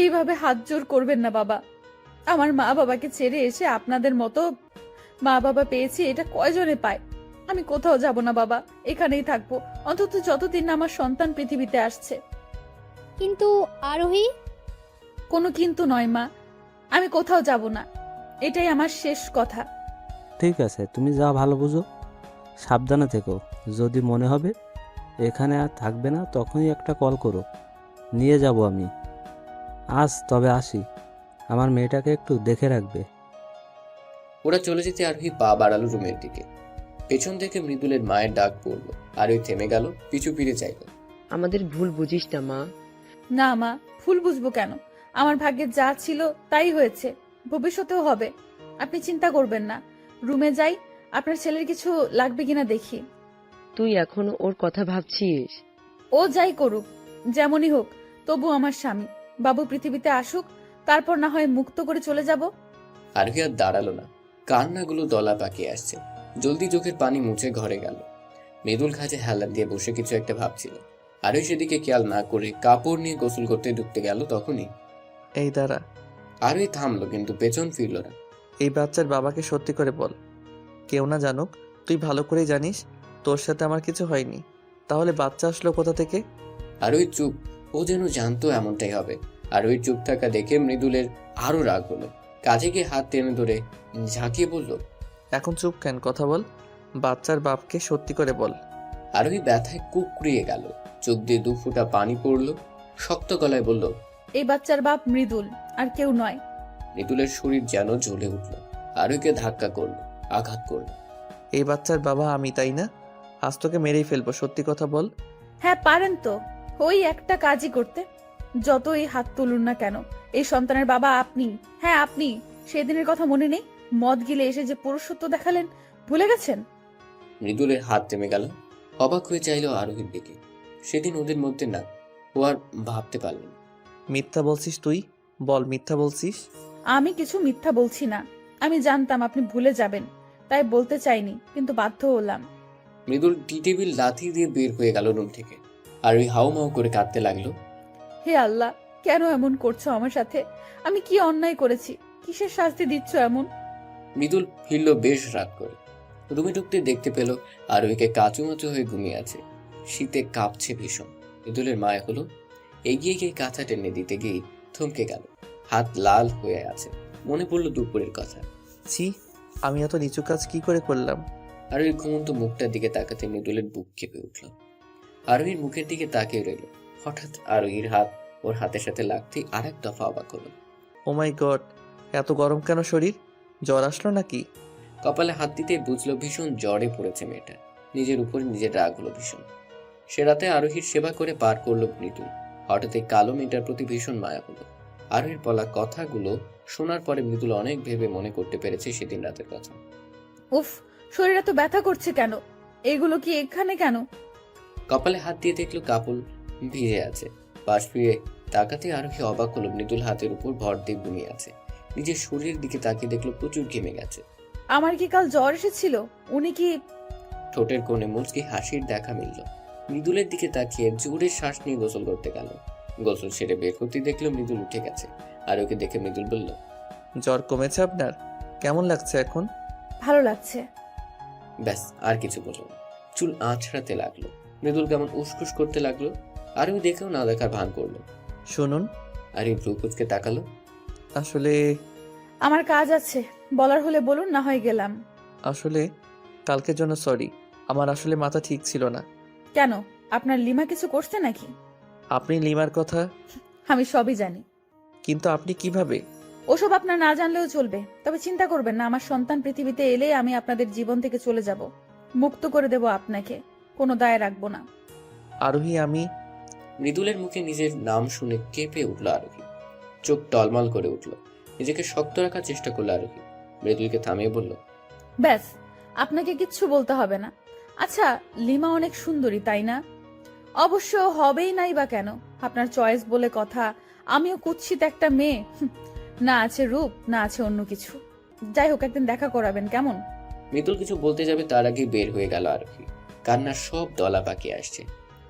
B: এইভাবে হাত জোর করবেন না বাবা। আমার মা বাবাকে ছেড়ে এসে আপনাদের মতো মা বাবা পেয়েছি, এটা কয়জনে পায়। আমি কোথাও যাব না বাবা, এখানেই থাকবো, অন্তত যতদিন না আমার সন্তান পৃথিবীতে আসছে।
D: কিন্তু আরোহী?
B: কোনো কিন্তু নয় মা, আমি কোথাও যাব না, এটাই আমার শেষ কথা।
E: ঠিক আছে, তুমি যা ভালো বুঝো। সাবধানে থেকো। যদি মনে হবে এখানে আর থাকবে না, তখনই একটা কল করো, নিয়ে যাব আমি। আজ তবে আসি। আমার মেয়েটাকে একটু দেখে রাখবে।
C: ওরা চলে যেতে আরোহী পা বাড়ালো রুমের দিকে। পেছন থেকে মৃদুলের মায়ের ডাক পড়ল। আরোহী থেমে গেল, পিছু ফিরে চাইল।
H: আমাদের ভুল বুঝিস না মা।
B: না মা, ভুল বুঝবো কেন? আমার ভাগ্যে যা ছিল তাই হয়েছে, ভবিষ্যতেও হবে। আপনি চিন্তা করবেন না। রুমে যাই, আপনার ছেলের কিছু লাগবে কিনা দেখি।
H: তুই এখনো ওর কথা ভাবছিস?
B: ও যাই করুক, যেমনই হোক, তবু আমার স্বামী। বাবু পৃথিবীতে আসুক, তারপর না হয় মুক্ত করে চলে যাব।
C: আরোহী আর দাঁড়ালো না, কান্নাগুলো দলা পাকিয়ে আসছে। জলদি চোখের পানি মুছে ঘরে গেল। মৃদুল খাঁচে হেলান দিয়ে বসে কিছু একটা ভাবছিল। আরোহী সেদিকে খেয়াল না করে কাপড় নিয়ে গোসল করতে ঢুকতে গেল। তখনই
F: এই দাঁড়া।
C: আরোহী থামলো, কিন্তু পেছন ফিরল না।
F: এই বাচ্চার বাবাকে সত্যি করে বল। কেউ না জানুক, তুই ভালো করেই জানিস তোর সাথে আমার কিছু হয়নি। তাহলে বাচ্চা আসলো কোথা থেকে?
C: আরোহী চুপ। ও যেন জানতো এমনটাই হবে। আরোহীর চুপ থাকা দেখে মৃদুলের আরো রাগ হলো। কাজে গিয়ে হাত টেনে ধরে ঝাঁকিয়ে বলল,
F: এখন চুপ কেন? কথা বল। বাচ্চার বাপকে সত্যি করে বল।
C: আরোহী ব্যথায় কুকড়িয়ে গেল। চোখ দিয়ে 2 ফোঁটা পানি পড়ল। শক্ত গলায় বলল,
B: এই বাচ্চার বাপ মৃদুল, আর কেউ নয়।
C: মৃদুলের শরীর যেন জ্বলে উঠল। আরোহীকে ধাক্কা করলো, আঘাত করলো।
F: এই বাচ্চার বাবা আমি, তাই না? আজ তোকে মেরেই ফেলবো, সত্যি কথা বল।
B: হ্যাঁ পারেন তো, ওই একটা কাজই করতে। যতই হাত তুলুন না কেন, এই সন্তানের বাবা আপনি। হ্যাঁ আপনি। সেদিনের কথা মনে নেই? মদ গিলে এসে যে পুরুষত্ব দেখালেন, ভুলে গেছেন?
C: মৃদুলের হাত থেমে গেল। অবাক হয়ে চাইল আরোহীর দিকে। সেদিন ওদের মধ্যে না, ও আর ভাবতে পারল না।
F: মিথ্যা বলছিস তুই? বল, মিথ্যা বলছিস?
B: আমি কিছু মিথ্যা বলছি না। আমি জানতাম আপনি ভুলে যাবেন, তাই বলতে চাইনি, কিন্তু বাধ্য হলাম।
C: মৃদুল টি টেবিল লাথি দিয়ে বের হয়ে গেল রুম থেকে। আর ওই হাউমাউ করে কাঁদতে লাগলো।
B: হে আল্লাহ, কেন এমন করছো আমার সাথে? আমি কি অন্যায় করেছি? কিসের শাস্তি দিচ্ছ এমন?
C: মৃদুল ফিরল বেশ রাগ করে। রুমে ঢুকতে দেখতে পেল আরোহীকে কাঁচুমাচু হয়ে ঘুমিয়ে আছে। শীতে কাঁপছে ভীষণ। মৃদুলের মায়া হলো, এগিয়ে গিয়ে কাঁথা টেনে দিতে গিয়ে থমকে গেল। হাত লাল হয়ে আছে। মনে পড়ল দুপুরের কথা।
F: ছি, আমি এত নিচু কাজ কি করে করলাম?
C: আরোহীর ঘুমন্ত মুখটার দিকে তাকাতে মৃদুলের বুক কেঁপে উঠল। আরোহীর মুখের দিকে তাকিয়ে রইল। হঠাৎ আরোহীর হাত ওর হাতের সাথে লাগতেই আর এক দফা অবাক হলো।
F: ও মাই গড, এত গরম কেন শরীর? জ্বর আসলো নাকি?
C: কপালে হাত দিতে বুঝলো ভীষণ জ্বরে পড়েছে মেয়েটা। নিজের উপরে নিজের রাগ হলো ভীষণ। সে রাতে আরোহীর সেবা করে পার করলো মৃদুল। হঠাৎ এই কালো মেয়েটার প্রতি ভীষণ মায়া হলো। আরোহীর বলা কথাগুলো শোনার পরে মৃদুল অনেক ভেবে মনে করতে পেরেছে সেদিন রাতের কথা।
B: উফ, শরীর এত ব্যথা করছে কেন? এগুলো কি এখানে কেন?
C: কপালে হাত দিয়ে দেখলো কাপড় ভিজে আছে। পাশ ফিরে তাকাতে আরোহী অবাক হলো মৃদুল হাতের উপর ভর দিয়ে ঘুমিয়ে আছে। নিজের শরীরের দিকে তাকিয়ে দেখলো প্রচুর ঘেমে গেছে।
B: আমার কি কাল জ্বর এসেছিল? উনি কি?
C: ঠোঁটের কোণে মুচকি হাসির দেখা মিলল। মৃদুলের দিকে তাকিয়ে জোরে শ্বাস নিয়ে গোসল করতে গেল। গোসল সেরে বের করতে দেখলো মৃদুল উঠে গেছে। আর ওকে দেখে মৃদুল বলল,
F: জ্বর কমেছে আপনার? কেমন লাগছে এখন?
B: ভালো লাগছে।
C: ব্যাস, আর কিছু বলল না। চুল আঁচড়াতে লাগলো। মৃদুল কেমন উসখুস করতে লাগলো। আর ওই দেখেও না দেখার ভান করলো।
F: শুনুন।
C: আর এই ভ্রু কুচকে তাকালো।
F: আসলে
B: আমার কাজ আছে, বলার হলে বলুন, না হয় গেলাম।
F: আসলে কালকের জন্য সরি। আমার আসলে মাথা ঠিক ছিল না।
B: কেন, আপনার লিমা কিছু করছে নাকি?
F: আপনি লিমার কথা,
B: আমি সবই জানি।
F: কিন্তু আপনি কিভাবে?
B: ওসব আপনার না জানলেও চলবে। তবে চিন্তা করবেন না, আমার সন্তান পৃথিবীতে এলে আমি আপনাদের জীবন থেকে চলে যাব, মুক্ত করে দেব আপনাকে, কোনো দায় রাখবো না।
F: আরোহী, আমি
C: মৃদুলের মুখে নিজের নাম শুনে কেঁপে উঠল আরোহী। চোখ টলমল করে উঠল। নিজেকে শক্ত রাখার চেষ্টা করলো আরোহী। মৃদুলকে থামিয়ে বলল,
B: ব্যাস, আপনাকে কিচ্ছু বলতে হবে না। আচ্ছা, লিমা অনেক সুন্দরী, তাই না? অবশ্য হবেই নাই বা কেন, আপনার চয়েস বলে কথা। আমিও কুৎসিত একটা মেয়ে, না আছে রূপ, না আছে অন্য কিছু। যাই হোক, একদিন দেখা করাবেন, কেমন?
C: মৃদুল কিছু বলতে যাবে তার আগেই বের হয়ে গেল আরোহী। কান্নার সব দলা পাকিয়ে আসছে।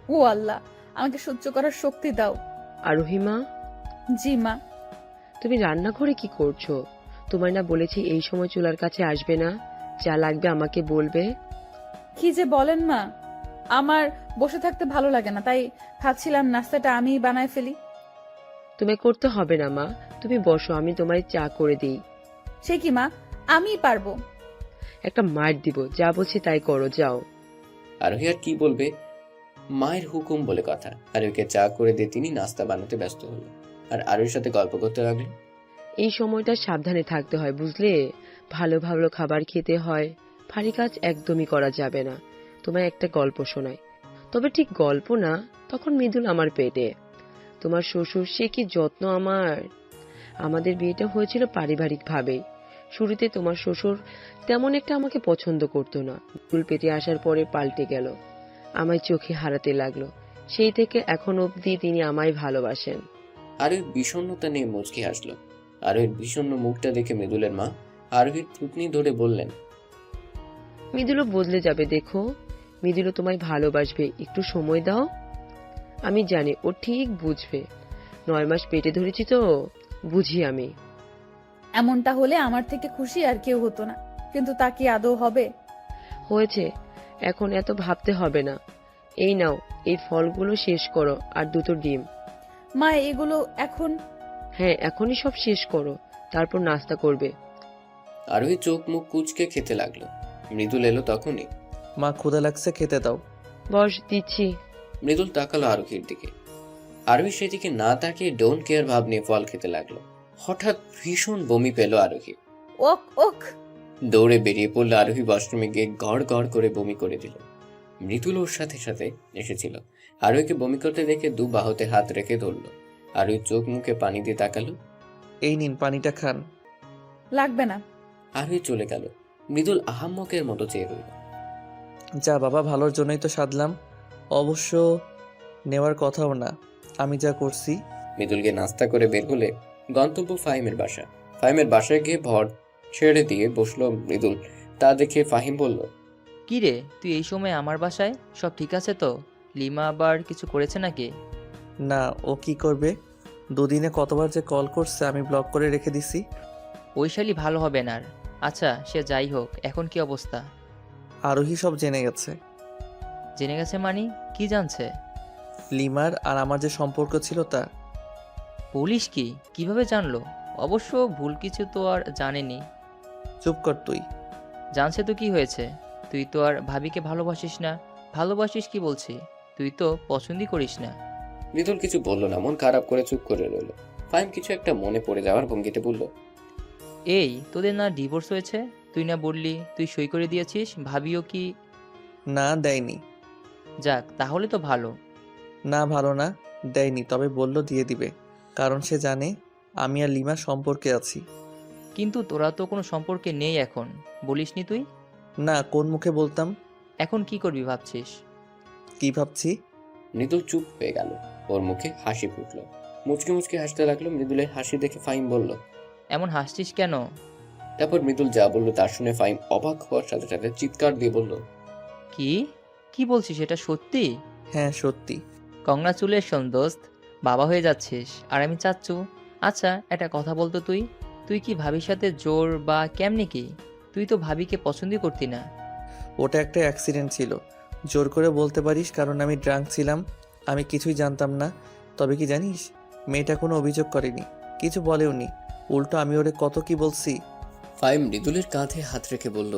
B: ও আল্লাহ, আমাকে সহ্য করার শক্তি দাও।
H: আরোহী মা,
B: জি মা।
H: তুমি রান্নাঘরে কি করছো? তোমায় না বলেছি এই সময় চুলার কাছে আসবে না, যা লাগবে আমাকে বলবে।
B: কি যে বলেন মা, আমার বসে থাকতে ভালো লাগে না, তাই ভাবছিলাম নাস্তাটা আমিই বানায় ফেলি।
H: তোমায় করতে হবে না মা, তুমি বসো, আমি তোমায় চা করে দিই।
B: সে কি মা, আমিই পারবো।
H: একটা মার দিব, যা বলছি তাই করো, যাও।
C: আরোহী আর কি বলবে, মায়ের হুকুম বলে কথা। আরোহীকে চা করে দিয়ে তিনি নাস্তা বানাতে ব্যস্ত হলো। আর আরোহীর সাথে গল্প করতে লাগলো।
H: এই সময়টা সাবধানে থাকতে হয়, বুঝলে? ভালো ভালো খাবার খেতে হয়, ভারী কাজ একদমই করা যাবে না। তোমায় একটা গল্প শোনাই, তবে ঠিক গল্প না, তখন মৃদুল আমার পেটে। তোমার শ্বশুর, সে কি যত্ন আমার। আমাদের বিয়েটা হয়েছিল পারিবারিক ভাবে। শুরুতে তোমার শ্বশুর তেমন একটা আমাকে পছন্দ করতো না, মৃদুল পেটে আসার পরে পাল্টে গেল, আমায় চোখে হারাতে লাগলো। সেই থেকে এখন অবধি তিনি আমায় ভালোবাসেন।
C: আরোহীর বিষণ্ণতা নিয়ে মুচকি হাসলো। আরোহীর বিষণ্ণ মুখটা দেখে মৃদুলের মা আরোহীর থুতনি ধরে বললেন,
H: মৃদুলও বদলে যাবে, দেখো। মৃদুলও তোমায় ভালোবাসবে, একটু সময় দাও। আমি জানি ও ঠিক বুঝবে। 9 মাস পেটে ধরেছি তো, বুঝি আমি।
B: এমনটা হলে আমার থেকে খুশি আর কেউ হতো না, কিন্তু তা কি আদৌ হবে?
H: হয়েছে, এখন এত ভাবতে হবে না। এই নাও, এই ফলগুলো শেষ করো, আর 2টো ডিম।
B: মা, এগুলো এখন?
H: হ্যাঁ, এখনই সব শেষ করো, তারপর নাস্তা করবে।
C: আরোহী চোখ মুখ কুচকে খেতে লাগলো। মৃদুল এলো তখনই।
F: মা, ক্ষুধা লাগছে, খেতে দাও।
H: বস, দিচ্ছি।
C: মৃদুল তাকালো আরোহীর দিকে। আরোহী সেদিকে না তাকিয়ে ডোন্ট কেয়ার ভাব নিয়ে ফল খেতে লাগলো। হঠাৎ ভীষণ বমি পেল আরোহী।
B: ওক ওক।
C: দৌড়ে বেরিয়ে পড়লো আরোহী। ওয়াশরুমে গিয়ে গড় গড় করে বমি করে দিল। মৃদুল ওর সাথে সাথে এসেছিল। আরোহীকে বমি করতে দেখে 2 বাহুতে হাত রেখে ধরলো। আরোহী চোখ মুখে পানি দিয়ে তাকালো।
F: এই নিন, পানিটা খান।
B: লাগবে না।
C: আরোহী চলে গেল। মৃদুল আহাম্মকের মতো চেয়ে রইল।
F: যা বাবা, ভালোর জন্যই তো সাধলাম, অবশ্য নেওয়ার কথাও না আমি যা করছি।
C: মৃদুলকে নাস্তা করে বের হলে গন্তব্য ফাহিমের বাসা। ফাহিমের বাসায় গিয়ে ভর ছেড়ে দিয়ে বসলো মৃদুল। তা দেখে ফাহিম বলল,
K: কি রে, তুই এই সময় আমার বাসায়? সব ঠিক আছে তো? লিমা আবার কিছু করেছে নাকি?
F: না, ও কি করবে? 2 দিনে কতবার যে কল করছে, আমি ব্লক করে রেখে দিছি।
K: ওই শালি ভালো হবে না আর। আচ্ছা, সে যাই হোক, এখন কি অবস্থা?
F: আরোহী সব জেনে গেছে।
K: জেনে গেছে মানে? কি জানছে?
F: লিমার আর আমার যে সম্পর্ক ছিল তা।
K: পুলিশ কি কিভাবে জানলো? অবশ্য ভুল কিছু তো আর জানেনি।
F: চুপ কর তুই।
K: জানছে তো কি হয়েছে? তুই তো আর ভাবিকে ভালোবাসিস না। ভালোবাসিস কি বলছি? তুই তো পছন্দই করিস না।
C: মৃদুল কিছু বলল না, মন খারাপ করে চুপ করে রইল। ফাহিম কিছু একটা মনে পড়ে যাওয়ার ভঙ্গিতে বলল,
K: এই তোদের না ডিভোর্স হয়েছে? তুই না বললি তুই সই করে দিয়েছিস? ভাবিও কি?
F: না, দেয়নি।
K: যাক, তাহলে তো ভালো।
F: না, ভালো না, দেয়নি, তবে বলল দিয়ে দিবে, কারণ সে জানে আমি আর লিমা সম্পর্কে আছি।
K: কিন্তু তোরা তো কোনো সম্পর্কে নেই এখন, বলিসনি তুই?
F: না, কোন মুখে বলতাম?
K: এখন কি করবি ভাবছিস?
F: কি ভাবছি?
C: মৃদুল চুপ হয়ে গেল। ওর মুখে হাসি ফুটল। মুচকি মুচকি হাসতে লাগলো। মৃদুলের হাসি দেখে ফাহিম বলল,
K: এমন হাসছিস কেন?
C: তারপর মৃদুল যা বলল তার শুনে ফাহিম অবাক হওয়ার সাথে সাথে চিৎকার দিয়ে বলল,
K: কি কি বলছিস? এটা সত্যি?
F: হ্যাঁ, সত্যি।
K: কংগ্রাচুলেশন দোস্ত, বাবা হয়ে যাচ্ছিস আর আমি চাচ্চু। আচ্ছা, একটা কথা বলতো, তুই তুই কি ভাবির সাথে জোর বা কেমনি কি? তুই তো ভাবিকে পছন্দই করতি না।
F: ওটা একটা অ্যাক্সিডেন্ট ছিল, জোর করে বলতে পারিস, কারণ আমি ড্রাঙ্ক ছিলাম। আমি কিছুই জানতাম না। তবে কি জানিস, মেয়েটা কোনো অভিযোগ করেনি, কিছু বলেওনি। উল্টো আমি ওরে কত কি বলছি।
C: ফাহিম মৃদুলের কাঁধে হাত রেখে বলল,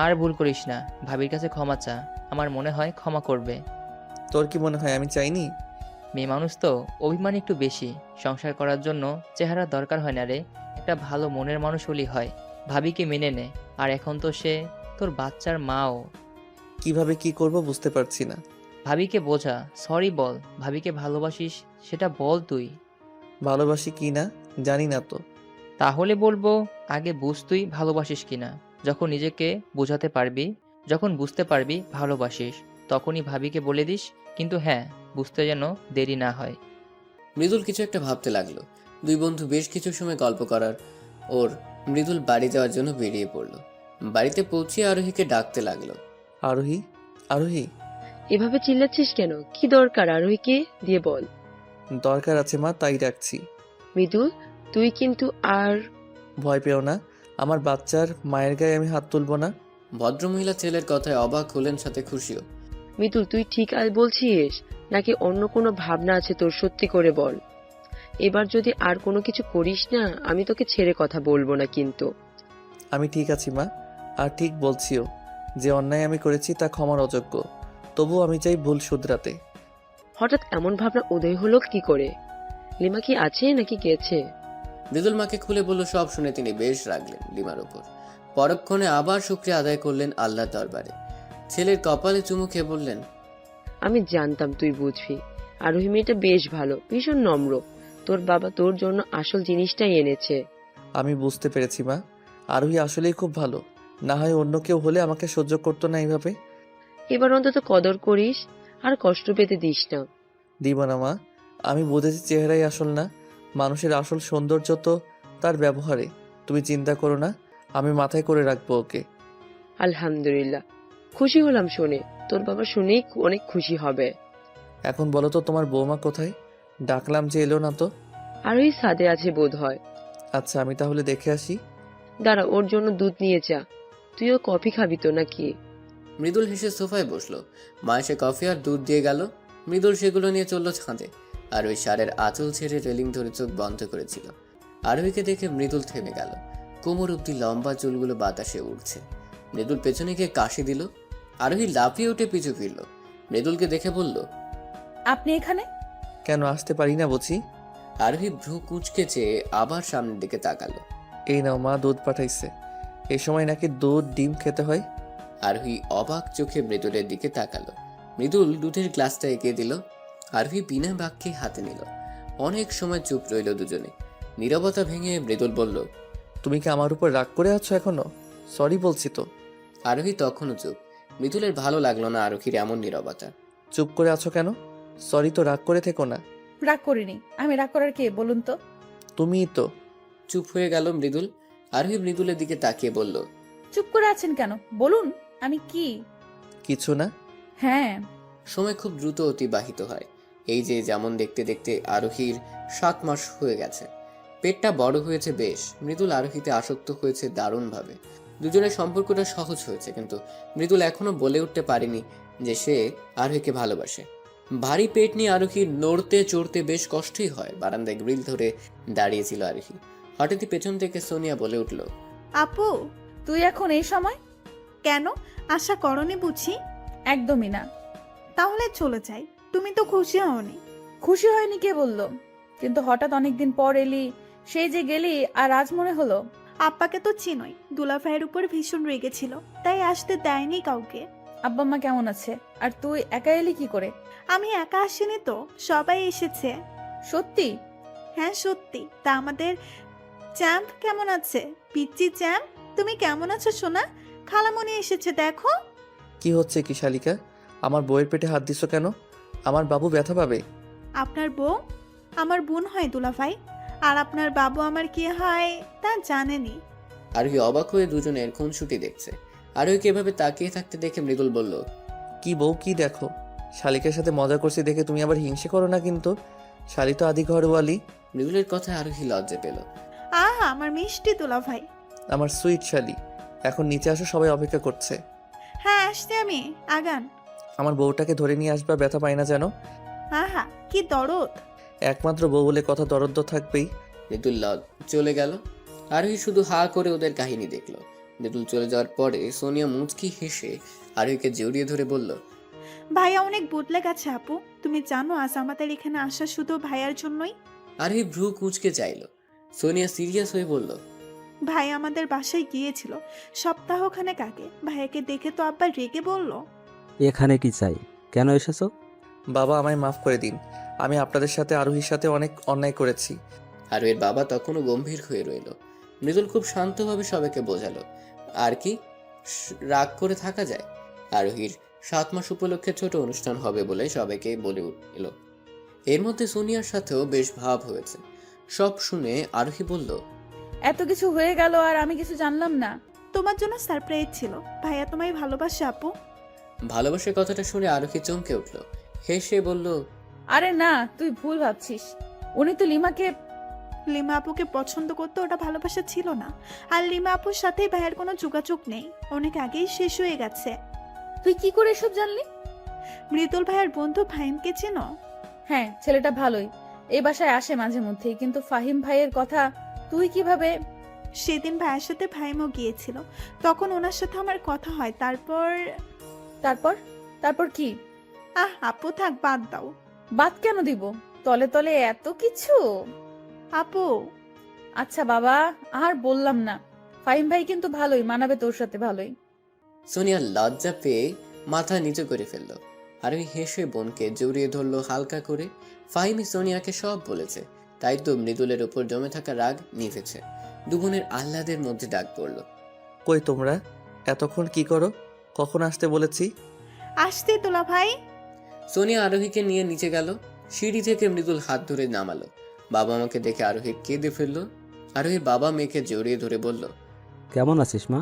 K: আর ভুল করিস না, ভাবির কাছে ক্ষমা চা, আমার মনে হয় ক্ষমা করবে।
F: তোর কি মনে হয় আমি চাইনি?
K: মেয়ে মানুষ তো অভিমান একটু বেশি। সংসার করার জন্য চেহারা দরকার হয় না রে, একটা ভালো মনের মানুষ হলেই হয়। ভাবিকে মেনে নে। আর এখন তো সে তোর বাচ্চার মাও।
F: কিভাবে কি করব বুঝতে পারছি না।
K: ভাবিকে বোঝা, সরি বল, ভাবিকে ভালোবাসিস সেটা বল তুই।
F: ভালোবাসি কি না জানি না তো।
K: তাহলে বলবো, আগে বুঝ তুই ভালোবাসিস কিনা। যখন নিজেকে বোঝাতে পারবি, যখন বুঝতে পারবি ভালোবাসিস, তখনই ভাবিকে বলে দিস। কিন্তু হ্যাঁ, বুঝতে যেন দেরি না হয়।
C: মৃদুল কিছু একটা ভাবতে লাগলো। দুই বন্ধু বেশ কিছু সময় গল্প করার ওর মৃদুল বাড়ি যাওয়ার জন্য বেরিয়ে পড়ল। বাড়িতে পৌঁছে আরোহীকে ডাকতে লাগলো।
F: আরোহী, আরোহী।
H: এভাবে চিল্লাচ্ছিস কেন? কি দরকার আরোহীকে দিয়ে বল।
F: দরকার আছে মা, তাই ডাকছি।
H: মৃদুল, তুই কিন্তু আর
F: ভয় পেও না, আমার বাচ্চার মায়ের গায়ে আমি হাত তুলব না।
C: ভদ্রমহিলা ছেলের কথায় অবাক হলেন, সাথে খুশিও।
H: মৃদুল, তুই ঠিক আজ বলছিস নাকি অন্য কোনো ভাবনা আছে তোর? সত্যি করে বল। এবার যদি আর কোনো কিছু করিস না, আমি তোকে ছেড়ে কথা বলবো না কিন্তু।
F: আমি ঠিক আছি মা, আর ঠিক বলছিও। যে অন্যায় আমি করেছি তা ক্ষমার অযোগ্য, তবু আমি চাই ভুল শুধরাতে।
H: হঠাৎ এমন ভাবনা উদয় হলো কি করে? লিমা কি আছে নাকি গেছে?
C: মৃদুল মাকে খুলে বলল। সব শুনে তিনি বেশ রাগলেন লিমার উপর। পরক্ষণে আবার শুকরিয়া আদায় করলেন আল্লাহর দরবারে। ছেলের কপালে চুমু খেয়ে বললেন,
H: আমি জানতাম তুই বুঝবি। আরোহী মেয়েটা বেশ ভালো, ভীষণ নম্র। তোর বাবা তোর জন্য আসল জিনিসটাই এনেছে।
F: আমি বুঝতে পেরেছি মা, আরোহী আসলেই খুব ভালো। না হয় অন্য কেউ হলে আমাকে সহ্য করতো না এইভাবে।
H: এবার অন্তত কদর করিস, আর কষ্ট পেতে দিস না।
F: দিব না মা, আমি বুঝেছি চেহারাই আসল না, মানুষের আসল সৌন্দর্য তো তার ব্যবহারে। তুমি চিন্তা করো না, আমি মাথায় করে রাখবো ওকে।
H: আলহামদুলিল্লাহ, খুশি হলাম শুনে। তোর বাবা শুনেই অনেক খুশি হবে।
F: এখন বলো তো তোমার বৌমা কোথায়? ডাকলাম যে এলো না তো।
H: আরোহী ছাদে আছে বোধ হয়।
F: আচ্ছা, আমি তাহলে দেখে আসি।
H: দাঁড়া, ওর জন্য দুধ নিয়ে যা। তুইও কফি খাবি তো নাকি?
C: মৃদুল হেসে সোফায় বসলো। মা এসে কফি আর দুধ দিয়ে গেল। মৃদুল সেগুলো নিয়ে চলল ছাদে। আর ওই শাড়ের আঁচল ছেড়ে রেলিং ধরে চোখ বন্ধ করেছিল। আরোহীকে দেখে মৃদুল থেমে গেল। কোমর অব্দি লম্বা চুলগুলো বাতাসে উড়ছে। মৃদুল পেছনে গিয়ে কাশি দিল। আরোহী লাফিয়ে উঠে পিছু ফিরল। মৃদুলকে দেখে বলল,
B: আপনি এখানে?
F: কেন আসতে পারি না বুঝি?
C: আরোহী ভ্রু কুঁচকে চেয়ে আবার সামনের দিকে তাকালো।
F: এই নাও মা, দুধ পাঠাইছে। এই সময় নাকি দুধ ডিম খেতে হয়।
C: আরোহী অবাক চোখে মৃদুলের দিকে তাকালো। মৃদুল দুধের গ্লাসটা এগিয়ে দিল। আরোহী বিনা বাক্যে হাতে নিল। অনেক সময় চুপ রইল দুজনে। নীরবতা ভেঙে মৃদুল বলল,
F: তুমি কি আমার উপর রাগ করে আছো এখনো? সরি বলছি তো।
C: আরোহী তখনও চুপ। মৃদুলের ভালো লাগলো না আরোহীর এমন নীরবতা।
F: চুপ করে আছো কেন? সরি তো, রাগ করে থেকো না।
B: রাগ করিনি। আমি রাগ করার কে বলুন তো?
F: তুমিই তো।
C: চুপ হয়ে গেল মৃদুল। আরোহী মৃদুলের দিকে তাকিয়ে বলল,
B: চুপ করে আছেন কেন? বলুন, আমি কি?
F: কিছু না।
B: হ্যাঁ।
C: সময় খুব দ্রুত অতিবাহিত হয়। এই যে যেমন দেখতে দেখতে আরোহীর 7 মাস হয়ে গেছে। পেটটা বড় হয়েছে বেশ। মৃদুল আরোহীতে আসক্ত হয়েছে দারুণভাবে। দুজনের সম্পর্কটা সহজ হয়েছে, কিন্তু মৃদুল এখনো বলে উঠতে পারেনি যে সে আরোহীকে ভালোবাসে। ভারী পেট নিয়ে আরোহীর নড়তে চড়তে বেশ কষ্টই হয়। বারান্দায় গ্রিল ধরে দাঁড়িয়েছিল আরোহী। হঠাৎই পেছন থেকে সোনিয়া বলে উঠল,
A: আপু,
B: তুই এখন এই সময়?
A: কেন আশা করনি বুঝি?
B: একদমই না।
A: তাহলে চলে যাই। তুমি তো খুশি হওনি।
B: খুশি হয়নি কে বললো? কিন্তু হঠাৎ অনেকদিন পর এলি, সেই যে গেলি আর আজ মনে হলো।
A: আব্বাকে তো চিনোই, দুলাভাইয়ের উপর ভীষণ রেগেছিল, তাই আসতে দেয়নি কাউকে।
B: আব্বা মা কেমন আছে? আর তুই একা এলি কি করে?
A: আমি একা আসিনি তো, সবাই এসেছে।
B: সত্যি?
A: হ্যাঁ সত্যি। তা আমাদের চ্যাম্প কেমন আছে? পিচ্চি চ্যাম্প, তুমি কেমন আছো সোনা? খালামণি এসেছে দেখো।
F: কি হচ্ছে কি শালিকা? আমার বউয়ের পেটে হাত দিছো কেন? আমার বাবু ব্যথা পাবে।
A: আপনার বউ আমার বোন হয় দুলাভাই, আর আপনার বাবু আমার কি হয় তা জানেনি।
C: আরোহী অবাক হয়ে দুজনের খুনসুটি দেখছে। আরোহীকে এভাবে তাকিয়ে থাকতে দেখে মৃদুল বলল,
F: কি বউ কি দেখো? শালিকের সাথে মজা করছি দেখে তুমি আবার হিংসে করো না কিন্তু। শালি তো আদি ঘরওয়ালি।
C: মৃদুলের কথায় আরোহী লজ্জা পেল।
A: আহা আমার মিষ্টি দুলাভাই।
F: আমার সুইট শালি, এখন নিচে আসো, সবাই অপেক্ষা করছে।
A: হ্যাঁ আসতে আমি, আগান।
F: আমার বউটাকে ধরে নিয়ে আসবা, ব্যথা পাই না যেন।
A: আহা কি দরদ।
F: একমাত্র বউ বলে কথা, দরদ থাকবেই।
C: মৃদুল চলে গেল। আরোহী শুধু হা করে ওদের কাহিনী দেখলো। মৃদুল চলে যাওয়ার পরে সোনিয়া মুচকি হেসে আরোহীকে জড়িয়ে ধরে বলল,
A: ভাইয়া অনেক বদলে গেছে আপু। তুমি জানো আজ আমাদের এখানে আসা শুধু ভাইয়ার জন্যই।
C: আরোহী ভ্রু কুঁচকে চাইল। সোনিয়া সিরিয়াস হয়ে বলল,
A: ভাই আমাদের বাসায় গিয়েছিল সপ্তাহখানেক আগে। ভাইয়াকে দেখে তো আব্বা রেগে বলল।
E: এখানে কি চাই? কেন এসেছো?
F: বাবা আমায় মাফ করে দিন, আমি আপনাদের সাথে আরোহীর সাথে অনেক অন্যায় করেছি।
C: আরোহীর বাবা তখনও গম্ভীর হয়ে রইল। মৃদুল খুব শান্তভাবে সবাইকে বোঝালো, আর কি রাগ করে থাকা যায়? আরোহীর 7 মাস উপলক্ষে ছোট অনুষ্ঠান হবে বলে সবাইকে বলে এলো। এর মধ্যে সোনিয়ার সাথেও বেশ ভাব হয়েছে। সব শুনে আরোহী বলল,
B: এত কিছু হয়ে গেল আর আমি কিছু জানলাম না।
A: তোমার জন্য সারপ্রাইজ ছিল। ভাইয়া তোমায় ভালোবাসে আপু।
C: ভালোবাসার কথাটা শুনে আরোহী চমকে উঠল। হেসে বলল,
B: আরে না, তুই ভুল ভাবছিস। উনি তো লিমাকে।
A: লিমা আপুকে পছন্দ করতে ওটা ভালোবাসা ছিল না। আর লিমা আপুর সাথে ভাইয়ার কোনো যোগাযোগ নেই, অনেক আগেই শেষ হয়ে গেছে।
B: তুই কি করে এসব জানলি?
A: মৃদুল ভাইয়ার বন্ধু ফাহিমকে চেনো?
B: হ্যাঁ, ছেলেটা ভালোই, এই বাসায় আসে মাঝে মধ্যেই। কিন্তু ফাহিম ভাইয়ের কথা তুই কিভাবে?
A: সেদিন ভাইয়ের সাথে ফাহিমও গিয়েছিল, তখন ওনার সাথে আমার কথা হয়। তারপর
B: তারপর? তারপর কি?
A: আপু থাক, বাদ দাও।
B: বাদ কেন দিব? তলে তলে এত কিছু।
A: আপু
B: আচ্ছা বাবা, আর বললাম না। ফাহিম ভাই কিন্তু ভালোই, মানাবে তোর সাথে ভালোই।
C: সোনিয়া লজ্জা পেয়ে মাথা নিচু করে ফেলল। আরোহী হেসে বোনকে জড়িয়ে ধরলো হালকা করে। ফাহিমি সোনিয়াকে সব বলেছে, তাই তো মৃদুলের উপর জমে থাকা রাগ নিভেছে। দুবোনের আহ্লাদের মধ্যে ডাক পড়ল,
F: কই তোমরা? এতক্ষণ কি করো? কখন আসতে বলেছি?
A: আসতে তোলা ভাই।
C: সোনিয়া আরোহীকে নিয়ে নিচে গেল। সিঁড়ি থেকে মৃদুল হাত ধরে নামালো। বাবা মাকে দেখে আরোহী কেঁদে ফেললো। আরোহীর বাবা মেয়েকে জড়িয়ে ধরে বলল,
E: কেমন আছিস মা?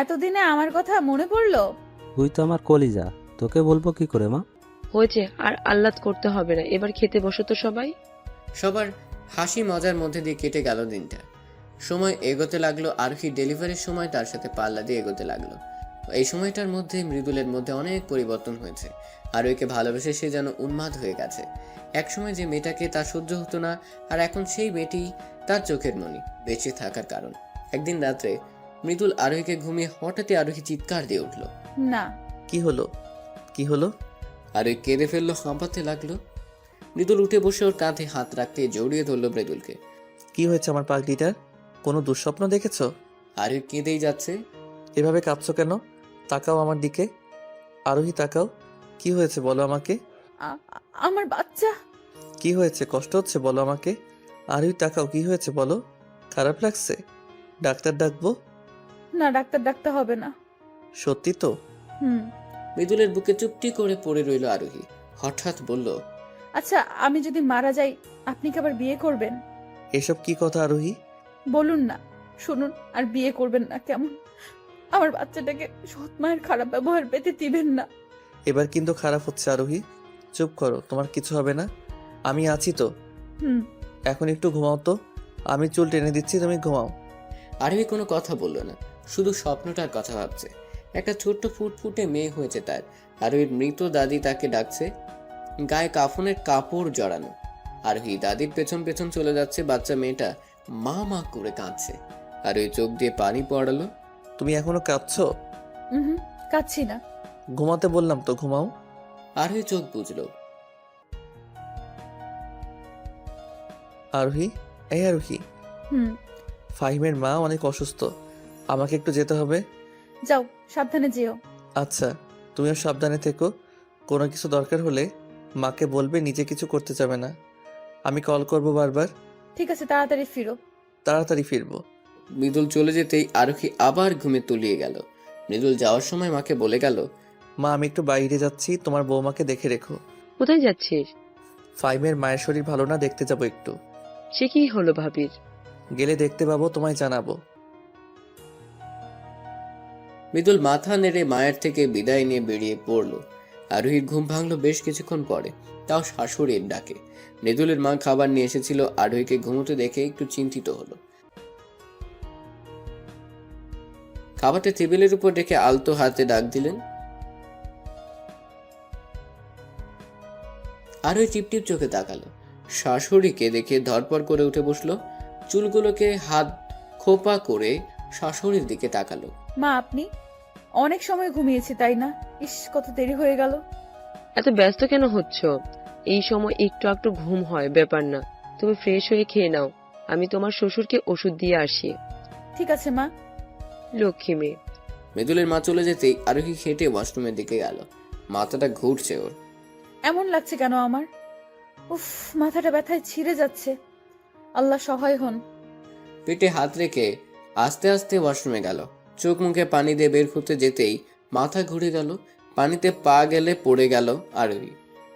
B: এতদিনে আমার কথা মনে পড়লো?
E: তুই তো আমার কলিজা, তোকে বলবো কি করে মা?
H: হয়েছে, আর আহ্লাদ করতে হবে না, এবার খেতে বসো তো সবাই।
C: সবার হাসি মজার মধ্যে দিয়ে কেটে গেল দিনটা। সময় এগোতে লাগলো। আরোহী ডেলিভারির সময় তার সাথে পাল্লা দিয়ে এগোতে লাগলো। এই সময়টার মধ্যে মৃদুলের মধ্যে অনেক পরিবর্তন হয়েছে। আরোহীকে ভালোবেসে সে যেন উন্মাদ হয়ে গেছে। একসময় যে মেয়েটাকে তার সহ্য হতো না, আর এখন সেই মেয়েটি তার চোখের মণি, বেঁচে থাকার কারণ। একদিন রাত্রে মৃদুল আরোহীকে ঘুমিয়ে হঠাৎই আরোহী চিৎকার দিয়ে উঠল।
B: না।
F: কি হলো? কি হলো?
C: আরোহী কেঁদে ফেললো, হাঁপাতে লাগলো। মৃদুল উঠে বসে ওর কাঁধে হাত রাখতে জড়িয়ে ধরলো মৃদুলকে।
F: কি হয়েছে আমার পাগলিটার? কোনো দুঃস্বপ্ন দেখেছো?
C: আরোহী কেঁদেই যাচ্ছে।
F: এভাবে কাঁদছো কেন? তাকাও আমার দিকে। আরোহী তাকাও। কি হয়েছে বলো আমাকে।
B: আমার বাচ্চা।
F: কি হয়েছে? কষ্ট হচ্ছে বলো আমাকে। আরোহী তাকাও, কি হয়েছে বলো। খারাপ লাগছে? ডাক্তার ডাকবো?
B: না, ডাক্তার ডাকতে হবে না।
F: সত্যি তো?
C: মৃদুলের বুকে চুপটি করে পড়ে রইল আরোহী। হঠাৎ বলল,
B: আচ্ছা, আমি যদি মারা যাই আপনি কি আবার বিয়ে করবেন?
F: এসব কি কথা আরোহী?
B: বলুন না, শুনুন, আর বিয়ে করবেন না কেমন? আমার বাচ্চাটাকে সৎ মায়ের খারাপ ব্যবহার পেতে দিবেন না।
F: এবার কিন্তু খারাপ হচ্ছে আরোহী। চুপ করো, তোমার কিছু হবে না, আমি আছি তো। এখন একটু ঘুমাও তো, আমি চুল টেনে দিচ্ছি, তুমি ঘুমাও।
C: আরোহী কোনো কথা বলল না, শুধু স্বপ্নটার কথা ভাবছে। একটা ছোট্ট ফুটফুটে মেয়ে হয়েছে তার। আরোহীর মৃত দাদি তাকে ডাকছে, গায়ে কাফনের কাপড় জড়ানো। আরোহী দাদির পেছন পেছন চলে যাচ্ছে। বাচ্চা মেয়েটা মা মা করে কাঁদছে। আর ওই চোখ দিয়ে পানি পড়ালো।
F: তুমি এখনো কাঁদছো?
B: হুম, কাচ্ছি না।
F: ঘুমাতে বললাম তো, ঘুমাও।
C: আরোহী চোখ বুঝলো।
F: আরোহী, এই আরোহী,
B: হুম,
F: ফাহিমের মা অনেক অসুস্থ, আমাকে একটু যেতে হবে।
B: যাও, সাবধানে যেও।
F: আচ্ছা, তুমিও সাবধানে থেকো। কোনো কিছু দরকার হলে মাকে বলবে, নিজে কিছু করতে যাবে না। আমি কল করব বারবার।
B: ঠিক আছে, তাড়াতাড়ি ফিরো।
F: তাড়াতাড়ি ফিরবো।
C: মৃদুল চলে যেতেই আরোহী আবার ঘুমে তলিয়ে গেল। মৃদুল যাওয়ার সময় মাকে বলে গেল,
F: মা, আমি একটু বাইরে যাচ্ছি, তোমার বৌমাকে দেখে রেখো।
H: কোথায় যাচ্ছিস?
F: ফাহিমের মায়ের শরীর ভালো না, দেখতে যাবো একটু।
H: সে কি হলো ভাবির?
F: গেলে দেখতে পাবো, তোমায় জানাবো।
C: মৃদুল মাথা নেড়ে মায়ের থেকে বিদায় নিয়ে বেরিয়ে পড়ল। আরোহীর ঘুম ভাঙলো বেশ কিছুক্ষণ পরে, তাও শাশুড়ির ডাকে। মৃদুলের মা খাবার নিয়ে এসেছিল, আরোহীকে ঘুমোতে দেখে একটু চিন্তিত হলো। খাবারটা টেবিলের উপর রেখে আলতো হাতে ডাক দিলেন। আরোহী টিপটিপ চোখে তাকালো। শাশুড়িকে দেখে ধরপড় করে উঠে বসলো। চুলগুলোকে হাত খোপা করে শাশুড়ির দিকে তাকালো।
B: মা, আপনি? অনেক সময় ঘুমিয়েছি, তাই না? ইস, কত দেরি হয়ে গেল।
H: এত ব্যস্ত কেন হচ্ছ? এই সময় একটু একটু ঘুম হয়, ব্যাপার না। তুমি ফ্রেশ হয়ে খেয়ে নাও, আমি তোমার শ্বশুরকে ওষুধ দিয়ে আসি।
B: ঠিক আছে মা।
H: লক্ষ্মী মেয়ে।
C: মৃদুলের মা চলে যেতেই আরোহী হেঁটে ওয়াশরুমের দিকে গেল। মাথাটা ঘুরছে ওর।
B: এমন লাগছে কেন আমার? উফ, মাথাটা ব্যথায় ছিঁড়ে যাচ্ছে। আল্লাহ সহায় হন।
C: পেটে হাত রেখে আস্তে আস্তে ওয়াশরুমে গেল। চোখ মুখে পানি দিয়ে বের করতে যেতেই মাথা ঘুরে গেল। পানিতে পা গেলে পড়ে গেল আরোহী।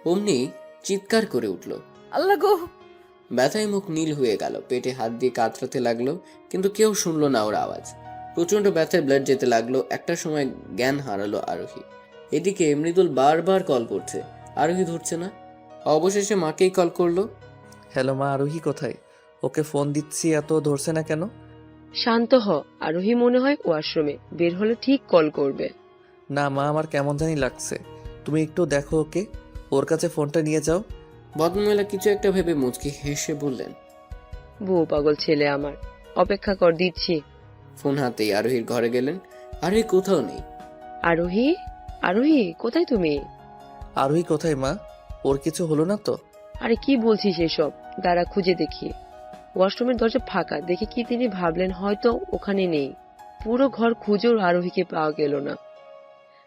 C: অমনি চিৎকার করে উঠল।
B: আল্লাহ গো!
C: ব্যথায় মুখ নীল হয়ে গেল। পেটে হাত দিয়ে কাতরাতে লাগলো, কিন্তু কেউ শুনলো না ওর আওয়াজ। প্রচন্ড ব্যথায় ব্লাড যেতে লাগলো। একটা সময় জ্ঞান হারালো আরোহী। এদিকে মৃদুল বারবার কল করছে, আরোহী ধরছে না। অবশেষে মাকেই কল করলো।
F: হ্যালো মা, আরোহী কোথায়? ওকে ফোন দিচ্ছি, এত ধরছে না কেন?
H: শান্ত হ, আরোহী মনে হয় ওয়াশরুমে, বের হলে ঠিক কল করবে।
F: না মা, আমার কেমন জানি লাগছে, তুমি একটু দেখো ওকে, ওর কাছে ফোনটা নিয়ে যাও।
C: ভদ্রমহিলা কিছু একটা ভেবে মুচকি হেসে বললেন।
H: বউ পাগল ছেলে আমার, অপেক্ষা কর, দিচ্ছি।
C: ফোন হাতেই আরোহীর ঘরে গেলেন। আরোহী কোথাও নেই।
H: আরোহী, আরোহী কোথায় তুমি?
F: আরোহী কোথায় মা? ওর কিছু হলো না তো?
H: আরে কি বলছিস এসব? দাঁড়া, খুঁজে দেখি। ওয়াশরুমের দরজা ফাঁকা দেখে কি তিনি ভাবলেন হয়তো ওখানে নেই। পুরো ঘর খুঁজেও আরোহীকে পাওয়া গেল না।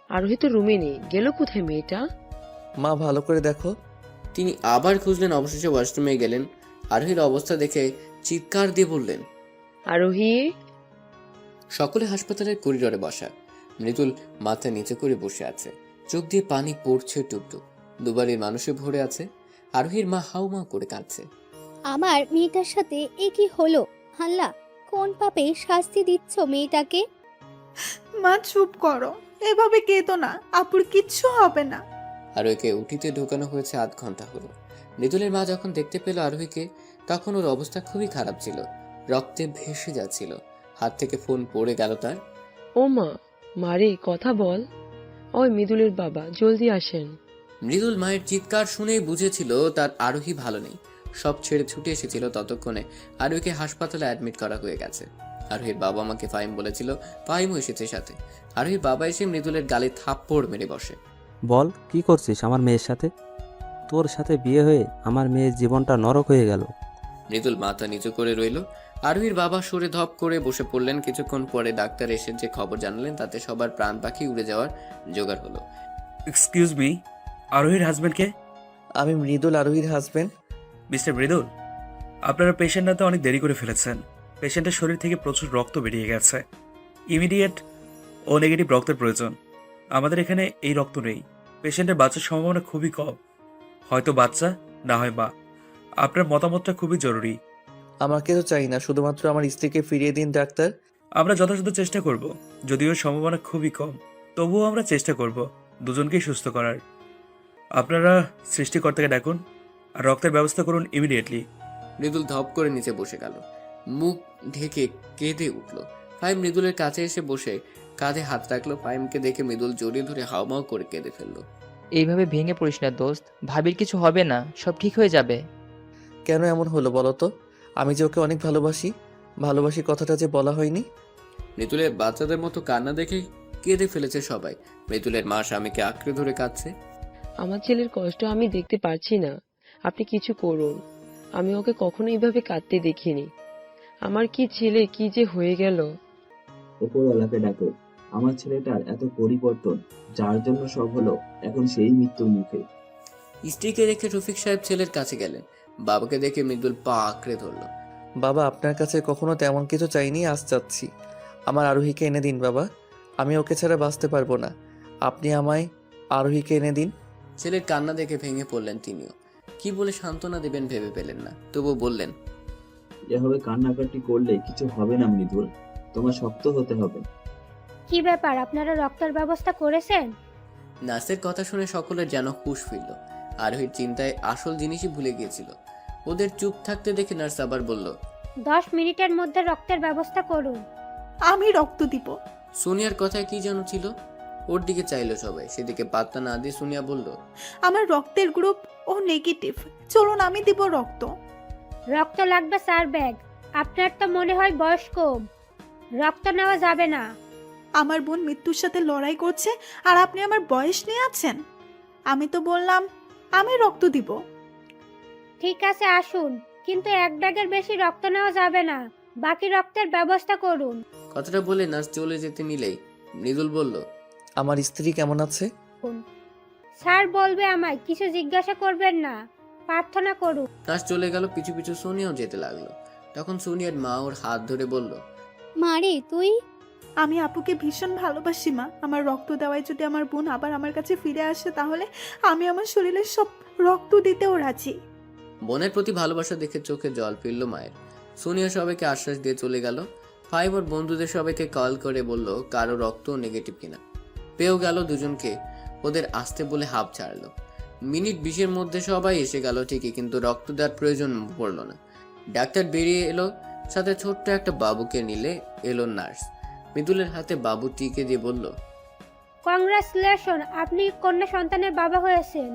H: আরোহী তো রুমে নেই, গেল কোথায় মেয়েটা?
F: মা, ভালো করে দেখো।
C: তিনি আবার খুঁজলেন, অবশেষে ওয়াশরুমে গেলেন। আরোহীর অবস্থা দেখে চিৎকার দিয়ে বললেন,
H: আরোহী!
C: সকলে হাসপাতালের করিডোরে বসা। মৃদুল মাথা নিচে করে বসে আছে, চোখ দিয়ে পানি পড়ছে টুকটুক। দুবারের মানুষে ভরে আছে। আরোহীর মা হাউমাউ করে কাঁদছে।
D: আমার মেয়েটার সাথে এ কি হলো? আল্লাহ, কোন পাপে শাস্তি দিচ্ছ মেয়েটাকে?
A: মা চুপ করো, এভাবে কেঁদো না, আপুর কিচ্ছু হবে না।
C: আরোহীকে উঠিতে ঢোকানো হয়েছে আধ ঘন্টা হলো। মৃদুলের মা যখন দেখতে পেল আরোহীকে, তখন ওর অবস্থা খুবই খারাপ ছিল, রক্তে ভেসে যাচ্ছিল। হাত থেকে ফোন পড়ে গেল তার।
H: ও মা, মারে কথা বল। ওই মৃদুলের বাবা, জলদি আসেন।
C: মৃদুল মায়ের চিৎকার শুনেই বুঝেছিল তার আরোহী ভালো নেই। সব ছেড়ে ছুটে এসেছিল। ততক্ষণে আরোহীকে হাসপাতালে অ্যাডমিট করা হয়ে গেছে। আরোহীর বাবা আমাকে ফাহিম বলেছিল, ফাহিমও এসেছে সাথে। আরোহীর বাবা এসে মৃদুলের গালে থাপ্পড় মেরে বসে।
E: বল, কি করছিস আমার মেয়ের সাথে? তোর সাথে বিয়ে হয়ে আমার মেয়ের জীবনটা নরক হয়ে গেল।
C: মৃদুল মাথা নিচু করে রইল। আরোহীর বাবা সরে ধপ করে বসে পড়লেন। কিছুক্ষণ পরে ডাক্তার এসে যে খবর জানালেন, তাতে সবার প্রাণ পাখি উড়ে যাওয়ার জোগাড় হলো।
L: এক্সকিউজ মি, আরোহীর হাজব্যান্ডকে?
F: আমি মৃদুল, আরোহীর হাজবেন্ড।
L: মিস্টার মৃদুল, আপনারা পেশেন্টটা তো অনেক দেরি করে ফেলেছেন। পেশেন্টের শরীর থেকে প্রচুর রক্ত বেরিয়ে গেছে। ইমিডিয়েট ও নেগেটিভ রক্তের প্রয়োজন। আমাদের এখানে এই রক্ত নেই। পেশেন্টের বাচ্চার সম্ভাবনা খুবই কম, হয়তো বাচ্চা, না হয় মা। আপনার মতামতটা খুবই জরুরি।
F: আমাকে তো চাই না, শুধুমাত্র আমার স্ত্রীকে ফিরিয়ে দিন ডাক্তার।
L: আমরা যথাযথ চেষ্টা করব, যদিও সম্ভাবনা খুবই কম, তবুও আমরা চেষ্টা করব দুজনকেই সুস্থ করার। আপনারা সৃষ্টিকর্তাকে ডাকুন আর রক্তের ব্যবস্থা করুন ইমিডিয়েটলি।
C: মৃদুল ধপ করে নিচে বসে গেল, মুখ ঢেকে কেঁদে উঠল। ফাহিম মৃদুলের কাছে এসে বসে কাঁধে হাত রাখলো। ফাহিমকে দেখে মৃদুল জড়িয়ে ধরে হাউমাউ করে কেঁদে ফেললো।
K: এইভাবে ভেঙে পড়িস না দোস্ত, ভাবির কিছু হবে না, সব ঠিক হয়ে যাবে।
F: কেন এমন হলো বলো তো? আমি যে ওকে অনেক ভালোবাসি, ভালোবাসি কথাটা যে বলা হয়নি।
C: মৃদুলের বাচ্চাদের মতো কান্না দেখে কেঁদে ফেলেছে সবাই। মৃদুলের মা স্বামীকে আঁকড়ে ধরে কাঁদছে।
H: আমার ছেলের কষ্ট আমি দেখতে পারছি না, আপনি কিছু করুন। আমি ওকে কখনো এইভাবে কাঁদতে দেখিনি। আমার কি ছেলে কি যে হয়ে গেল।
G: ওপরওয়ালাকে ডাকো। আমার ছেলেটার এত পরিবর্তন, যার জন্য সব হলো, এখন সেই মৃত্যুর মুখে।
C: স্ত্রীকে রেখে রফিক সাহেব ছেলের কাছে গেলেন। বাবাকে দেখে মৃদুল পা আঁকড়ে ধরল।
F: বাবা, আপনার কাছে কখনো তেমন কিছু চাইনি, আজ চাচ্ছি। আমার আরোহীকে এনে দিন বাবা, আমি ওকে ছাড়া বাঁচতে পারবো না। আপনি আমায় আরোহীকে এনে দিন।
C: ছেলের কান্না দেখে ভেঙে পড়লেন তিনিও। কি বলে সান্ত্বনা দেবেন ভেবে পেলেন না, তবু বললেন,
G: এভাবে কান্নাকাটি করলে কিছু হবে না মৃদুল, তোমার শক্ত হতে হবে।
M: কি ব্যাপার, আপনারা রক্তের ব্যবস্থা করেছেন?
C: নার্সের কথা শুনে সকলের যেন হুঁশ ফিরল। আরোহীর চিন্তায় আসল জিনিসই ভুলে গিয়েছিল। ওদের চুপ থাকতে দেখে নার্স আবার বলল,
M: 10 মিনিটের মধ্যে রক্তের ব্যবস্থা করুন।
A: আমি রক্ত দিব।
C: সোনিয়ার কথায় কি যেন ছিল। ওর দিকে চাইলো সবাই, সেদিকে পাত্তা না দিয়ে সোনিয়া বলল,
A: আমার রক্তের গ্রুপ ও নেগেটিভ, চলুন আমি দিব রক্ত।
M: রক্ত লাগবে 4 ব্যাগ। আপনার তো মনে হয় বয়স কম, রক্ত নেওয়া যাবে না।
A: আমার বোন মৃত্যুর সাথে লড়াই করছে আর আপনি আমার বয়স নিয়ে আছেন। আমি তো বললাম আমি রক্ত দিব।
M: ঠিক আছে আসুন, কিন্তু 1 ব্যাগের বেশি রক্ত নেওয়া যাবে না। বাকি রক্তের ব্যবস্থা করুন।
C: কথাটা বলে নার্স চলে যেতে নিলেই মৃদুল বলল,
F: আমার স্ত্রী কেমন আছে?
M: স্যার বলবে আমায়, কিছু জিজ্ঞাসা করবেন না, প্রার্থনা করুন।
C: নার্স চলে গেল, পিছু পিছু সোনিয়াও যেতে লাগলো। তখন সোনিয়ার মা ওর হাত ধরে বলল,
D: মারে তুই?
A: আমি আপুকে ভীষণ ভালোবাসি মা। আমার রক্ত দেওয়ায় যদি আমার বোন আবার আমার কাছে ফিরে আসে, তাহলে আমি আমার শরীরের সব রক্ত দিতেও রাজি।
C: বোনের প্রতি ভালোবাসা দেখে চোখে জল ফিরল মায়ের। সোনিয়া সবাইকে আশ্বাস দিয়ে চলে গেল। ফাইভ ওর বন্ধুদের সবাইকে কল করে বলল কারো রক্ত নেগেটিভ কিনা। পেয়েও গেল দুজনকে। ওদের আসতে বলে হাঁপ ছাড়লো। মিনিট 20-এর মধ্যে সবাই এসে গেল ঠিকই, কিন্তু রক্ত দেওয়ার প্রয়োজন পড়ল না। ডাক্তার বেরিয়ে এলো, সাথে ছোট্ট একটা বাবুকে নিলে এলো নার্স। মৃদুলের হাতে বাবুটিকে দিয়ে বলল,
M: কংগ্রাচুলেশন, আপনি কন্যা সন্তানের বাবা হয়েছেন।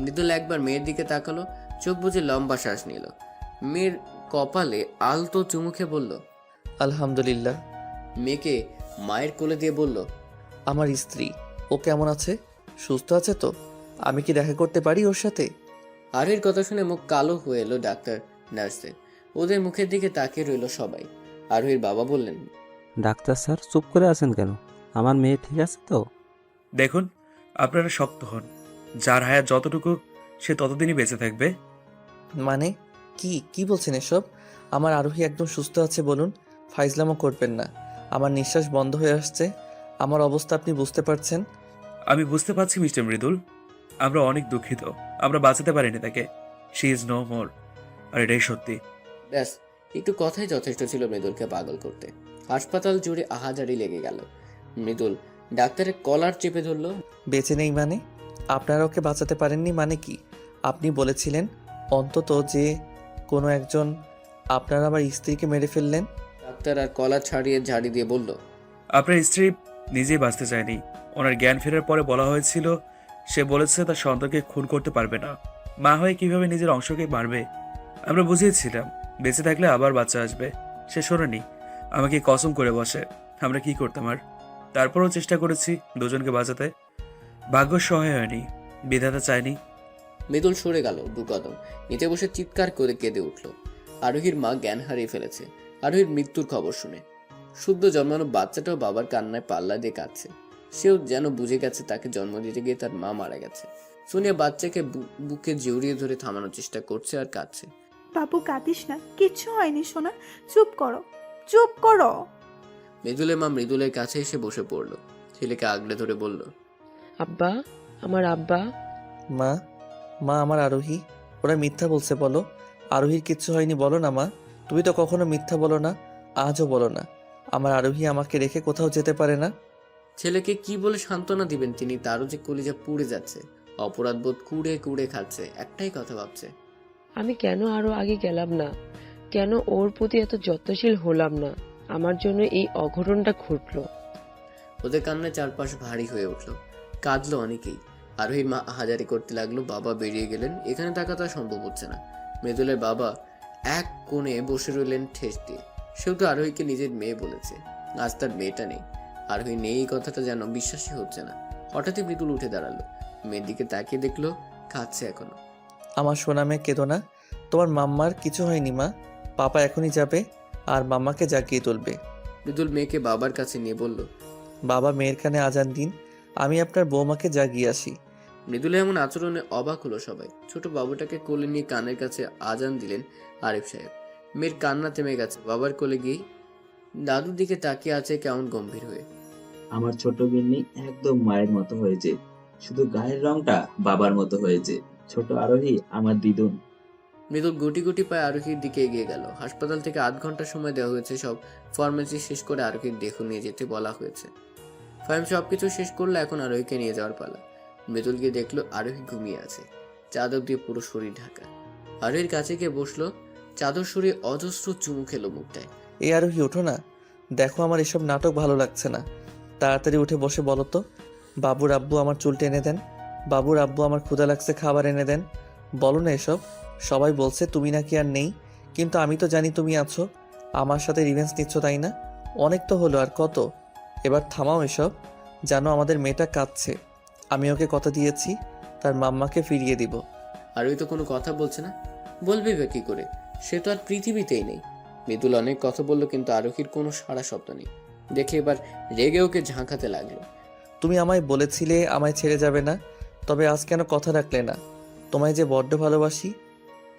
C: মৃদুল একবার মেয়ের দিকে তাকালো, চোখ বুজে লম্বা শ্বাস নিল। মেয়ের কপালে আলতো চুমুকে বলল,
F: আলহামদুলিল্লাহ।
C: মেয়েকে মায়ের কোলে দিয়ে বলল,
F: আমার স্ত্রী, ও কেমন আছে? সুস্থ আছে তো? আমি কি দেখা করতে পারি ওর সাথে?
C: আরোহীর কথা শুনে মুখ কালো হয়ে এলো ডাক্তার নার্সের। ওদের মুখের দিকে তাকিয়ে রইল সবাই। আরোহীর বাবা বললেন,
E: ডাক্তার স্যার চুপ করে আছেন কেন? আমার মেয়ে ঠিক আছে তো?
L: দেখুন, আপনারা শক্ত হন। যার হায়াত যতটুকু, সে ততদিনই বেঁচে থাকবে।
F: মানে কি কি বলছেন এসব? আমার আরোহী একদম সুস্থ আছে বলুন। ফাইজলামও করবেন না। আমার নিঃশ্বাস বন্ধ হয়ে আসছে। আমার অবস্থা আপনি বুঝতে পারছেন?
L: আমি বুঝতে পারছি মিস্টার মৃদুল, আমরা অনেক দুঃখিত। আমরা বাঁচাতে পারিনি তাকে। She is no more. আর এটাই সত্যি।
C: ব্যাস, একটু কথাই যথেষ্ট ছিল মৃদুলকে পাগল করতে। হাসপাতাল জুড়ে আহাজারি লেগে গেল। মৃদুল ডাক্তারের কলার চেপে ধরল।
F: বেঁচে নেই মানে? আপনারা ওকে বাঁচাতে পারেননি মানে কি? আপনি বলেছিলেন অন্তত যে কোনো একজন। আপনারা আমার স্ত্রীকে মেরে ফেললেন।
C: ডাক্তার আর কলার ছাড়িয়ে ঝাড়ি দিয়ে বলল,
L: আপনার স্ত্রী নিজেই বাঁচতে চায়নি। ওনার জ্ঞান ফেরার পরে বলা হয়েছিল, সে বলেছে তার সন্তানকে খুন করতে পারবে না। মা হয়ে কিভাবে নিজের অংশকে মারবে? আমরা বুঝিয়েছিলাম বেঁচে থাকলে আবার বাচ্চা আসবে। সে শোনেনি, আমাকে কসম করে বসে। আমরা কি করতাম আর? তারপরও চেষ্টা করেছি দুজনকে বাঁচাতে। ভাগ্য সহায় হয়নি, বিধাতা চায়নি।
C: মৃদুল সরে গেল 2 কদম, নিচে বসে চিৎকার করে কেঁদে উঠল। আরোহীর মা জ্ঞান হারিয়ে ফেলেছে আরোহীর মৃত্যুর খবর শুনে। শুদ্ধ জন্মানো বাচ্চাটাও বাবার কান্নায় পাল্লা দিয়ে কাঁদছে। সেও যেন বুঝে গেছে তাকে জন্ম দিতে গিয়ে তার মা মারা গেছে। সোনিয়া বাচ্চাকে বুকে জড়িয়ে ধরে থামানোর চেষ্টা করছে আর কাঁদছে।
A: বাবু কাঁদিস না, কিচ্ছু হয়নি সোনা, চুপ করো, চুপ করো।
C: মৃদুলের মা মৃদুলের কাছে এসে বসে পড়ল। ছেলেকে আগলে ধরে বলল,
H: আব্বা, আমার আব্বা।
F: মা, মা আমার আরোহী। ওরা মিথ্যা বলছে বলো। আরোহীর কিচ্ছু হয়নি বলো না মা। তুমি তো কখনো মিথ্যা বলো না, আজও বলো না। আমার আরোহী আমাকে রেখে কোথাও যেতে পারে না।
C: ছেলেকে কি বলে সান্ত্বনা দিবেন তিনি? তারও যে কলিজা পুড়ে যাচ্ছে। অপরাধ বোধ কুড়ে কুড়ে খাচ্ছে, একটাই কথা ভাবছে,
H: আমি কেন আরো আগে গেলাম না? কেন ওর প্রতি এত যত্নশীল হলাম না? আমার জন্য এই অঘটনটা ঘটলো।
C: ওদের কান্নায় চারপাশ ভারী হয়ে উঠল। কাঁদলো অনেকেই। আরোহীর মা আহাজারি করতে লাগলো। বাবা বেরিয়ে গেলেন। এখানে থাকা তো আর সম্ভব হচ্ছে না। মৃদুলের বাবা এক কোণে বসে রইলেন ঠেস দিয়ে। সেও তো আরোহীকে নিজের মেয়ে বলেছে, আজ তার মেয়েটা নেই। আরোহী নেই এই কথাটা যেন বিশ্বাসই হচ্ছে না। হঠাৎই মৃদুল উঠে দাঁড়ালো, মেয়ের দিকে তাকিয়ে দেখলো কাঁদছে এখনো।
F: আমার সোনা মেয়ে কেঁদো না, তোমার মাম্মার কিছু হয়নি মা। পাপা এখনই যাবে আর মাম্মাকে জাগিয়ে তুলবে।
C: মৃদুল মেয়েকে বাবার কাছে নিয়ে বলল,
F: বাবা মেয়ের কানে আজান দিন, আমি আপনার বৌমাকে জাগিয়ে আসি।
C: মৃদুলের এমন আচরণে অবাক হলো সবাই। ছোট বাবুটাকে কোলে নিয়ে কানের কাছে আজান দিলেন আরিফ সাহেব। মেয়ের কান্না থেমে গেছে। বাবার কোলে গিয়ে দাদুর দিকে তাকিয়ে আছে কেমন গম্ভীর হয়ে।
G: আমার ছোট গিন্নি একদম মায়ের মতো হয়েছে, শুধু গায়ের রংটা বাবার মতো হয়েছে। ছোট আরোহী আমার দিদুন।
C: মৃদুল গুটি গুটি পায়ে আরোহীর দিকে এগিয়ে গেল। হাসপাতাল থেকে 8 ঘন্টা সময় দেওয়া হয়েছে। সব ফর্মালিটি শেষ করে আরোহীর দেহ নিয়ে যেতে বলা হয়েছে। ফাইম সবকিছু শেষ করলে এখন আরোহীকে নিয়ে যাওয়ার পালা। মৃদুল গিয়ে দেখলো আরোহী ঘুমিয়ে আছে, চাদর দিয়ে পুরো শরীর ঢাকা। আরোহীর কাছে গিয়ে বসলো, চাদর সরিয়ে অজস্র চুমু খেলো মুখটায়।
F: এই আরোহী ওঠো না, দেখো আমার এসব নাটক ভালো লাগছে না। তাড়াতাড়ি উঠে বসে বলো তো, বাবুর আব্বু আমার চুল টেনে দেন, বাবুর আব্বু আমার ক্ষুধা লাগছে খাবার এনে দেন। বলো না এসব। সবাই বলছে তুমি নাকি আর নেই, কিন্তু আমি তো জানি তুমি আছো। আমার সাথে রিভেঞ্জ নিচ্ছ তাই না? অনেক তো হলো, আর কত? এবার থামাও এসব। জানো আমাদের মেয়েটা কাঁদছে, আমি ওকে কথা দিয়েছি তার মাম্মাকে ফিরিয়ে দিব।
C: আরোহী তো কোনো কথা বলছে না, বলবে বা কি করে? সে তো আর পৃথিবীতেই নেই। মৃদুল অনেক কথা বললো কিন্তু আরোহীর কোনো সাড়া শব্দ নেই। দেখে এবার রেগে ওকে ঝাঁকাতে লাগলো।
F: তুমি আমায় বলেছিলে আমায় ছেড়ে যাবে না, তবে আজ কেন কথা রাখলে না? তোমায় যে বড্ড ভালোবাসি,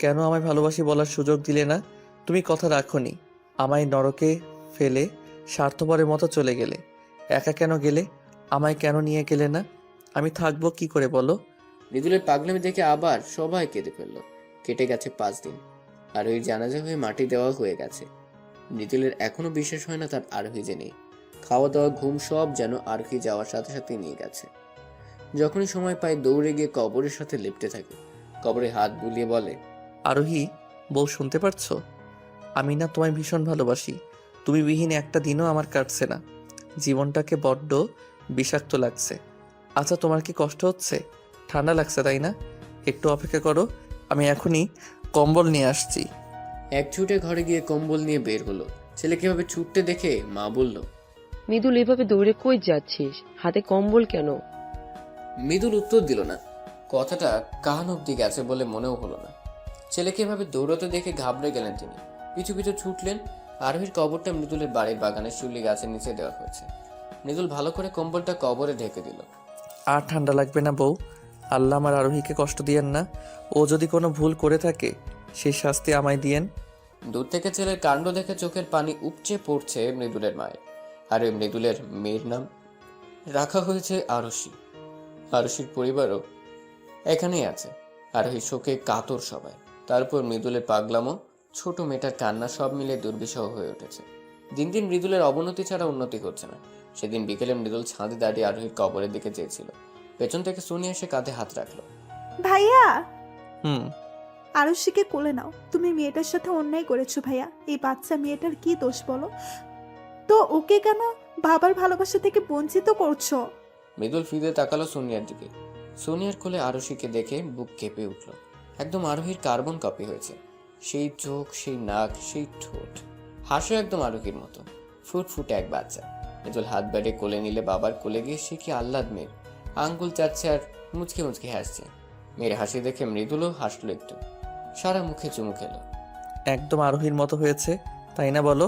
F: কেন আমায় ভালোবাসি বলার সুযোগ দিলে না? তুমি কথা রাখোনি, আমায় নরকে ফেলে স্বার্থপরের মতো চলে গেলে। একা কেন গেলে? আমায় কেন নিয়ে গেলে না? আমি থাকবো কি করে বলো?
C: মৃদুলের পাগলামি দেখে আবার সবাই কেঁদে ফেললো। কেটে গেছে 5 দিন। আরোহীর জানাজা হয়ে মাটি দেওয়া হয়ে গেছে। মৃদুলের এখনো বিশ্বাস হয় না তার আরোহী যে নেই। খাওয়া দাওয়া ঘুম সব যেন আরোহী যাওয়ার সাথে সাথে নিয়ে গেছে। যখনই সময় পায় দৌড়ে গিয়ে কবরের সাথে লিপটে থাকে। কবরে হাত বুলিয়ে বলে,
F: আরোহী, বউ শুনতে পারছো? আমি না তোমায় ভীষণ ভালোবাসি। তুমি বিহীন একটা দিনও আমার কাটছে না। জীবনটাকে বড্ড বিষাক্ত লাগছে। আচ্ছা তোমার কি কষ্ট হচ্ছে? ঠান্ডা লাগছে তাই না? একটু অপেক্ষা করো, আমি এখনই কম্বল নিয়ে আসছি।
C: এক ছুটে ঘরে গিয়ে কম্বল নিয়ে বের হলো। ছেলে কিভাবে ছুটতে দেখে মা বলল,
H: মৃদুল এভাবে দৌড়ে কই যাচ্ছিস? হাতে কম্বল কেন?
C: মৃদুল উত্তর দিল না। কথাটা কান অব্দি গেছে বলে মনেও হলো না। ছেলেকে এভাবে দৌড়াতে দেখে ঘাবড়ে গেলেন তিনি। পিছু পিছু ছুটলেন। আরোহীর কবরটা মৃদুলের বাড়ির বাগানের শিউলি গাছের নিচে দেওয়া হয়েছে। মৃদুল ভালো করে কম্বলটা কবরে ঢেকে দিল।
F: আর ঠান্ডা লাগবে না বউ। আল্লাহ আমার আরোহীকে কষ্ট দিয়েন না। ও যদি কোনো ভুল করে থাকে সেই শাস্তি আমায় দিয়েন।
C: দূর থেকে ছেলের কাণ্ড দেখে চোখের পানি উপচে পড়ছে মৃদুলের মায়ের। আর ওই মৃদুলের মেয়ের নাম রাখা হয়েছে আরশি। আরশির পরিবারও এখানেই আছে। আরোহী শোকে কাতর সবাই। তারপর মৃদুলের পাগলামো, ছোট মেয়েটার কান্না সব মিলে দুর্বিষহ হয়ে উঠেছে। দিন দিন মৃদুলের অবনতি ছাড়া উন্নতি হচ্ছে না। সেদিন বিকেলে মৃদুল ছাদে দাঁড়িয়ে আরোহীর কবরের দিকে চেয়েছিল। পেছন থেকে সোনিয়া এসে কাঁধে হাত রাখলো।
A: ভাইয়া,
F: হুম।
A: আরুষিকে কোলে নাও। তুমি মেয়েটার সাথে অন্যায় করেছো ভাইয়া। এই বাচ্চা মেয়েটার কি দোষ বলো তো? ওকে কেন বাবার ভালোবাসা থেকে বঞ্চিত করছো?
C: মৃদুল ফিরে তাকালো সোনিয়ার দিকে। সোনিয়ার কোলে আরুষিকে দেখে বুক কেঁপে উঠল। একদম আরোহীর কার্বন কপি হয়েছে। সেই চোখ, সেই নাক, সেই ঠোঁট, হাসো একদম আরোহীর মতো। ফুটফুটে এক বাচ্চা। মৃদুল হাত বাড়িয়ে কোলে নিলে বাবার কোলে গিয়ে সে কি আহ্লাদ মেয়ের। আঙ্গুল চাচ্ছে আর মুচকে মুচকে হাসছে। মেয়ের হাসি দেখে মৃদুলও হাসলো একটু। সারা মুখে চুমু খেলো।
F: একদম আরোহীর মতো হয়েছে তাই না বলো?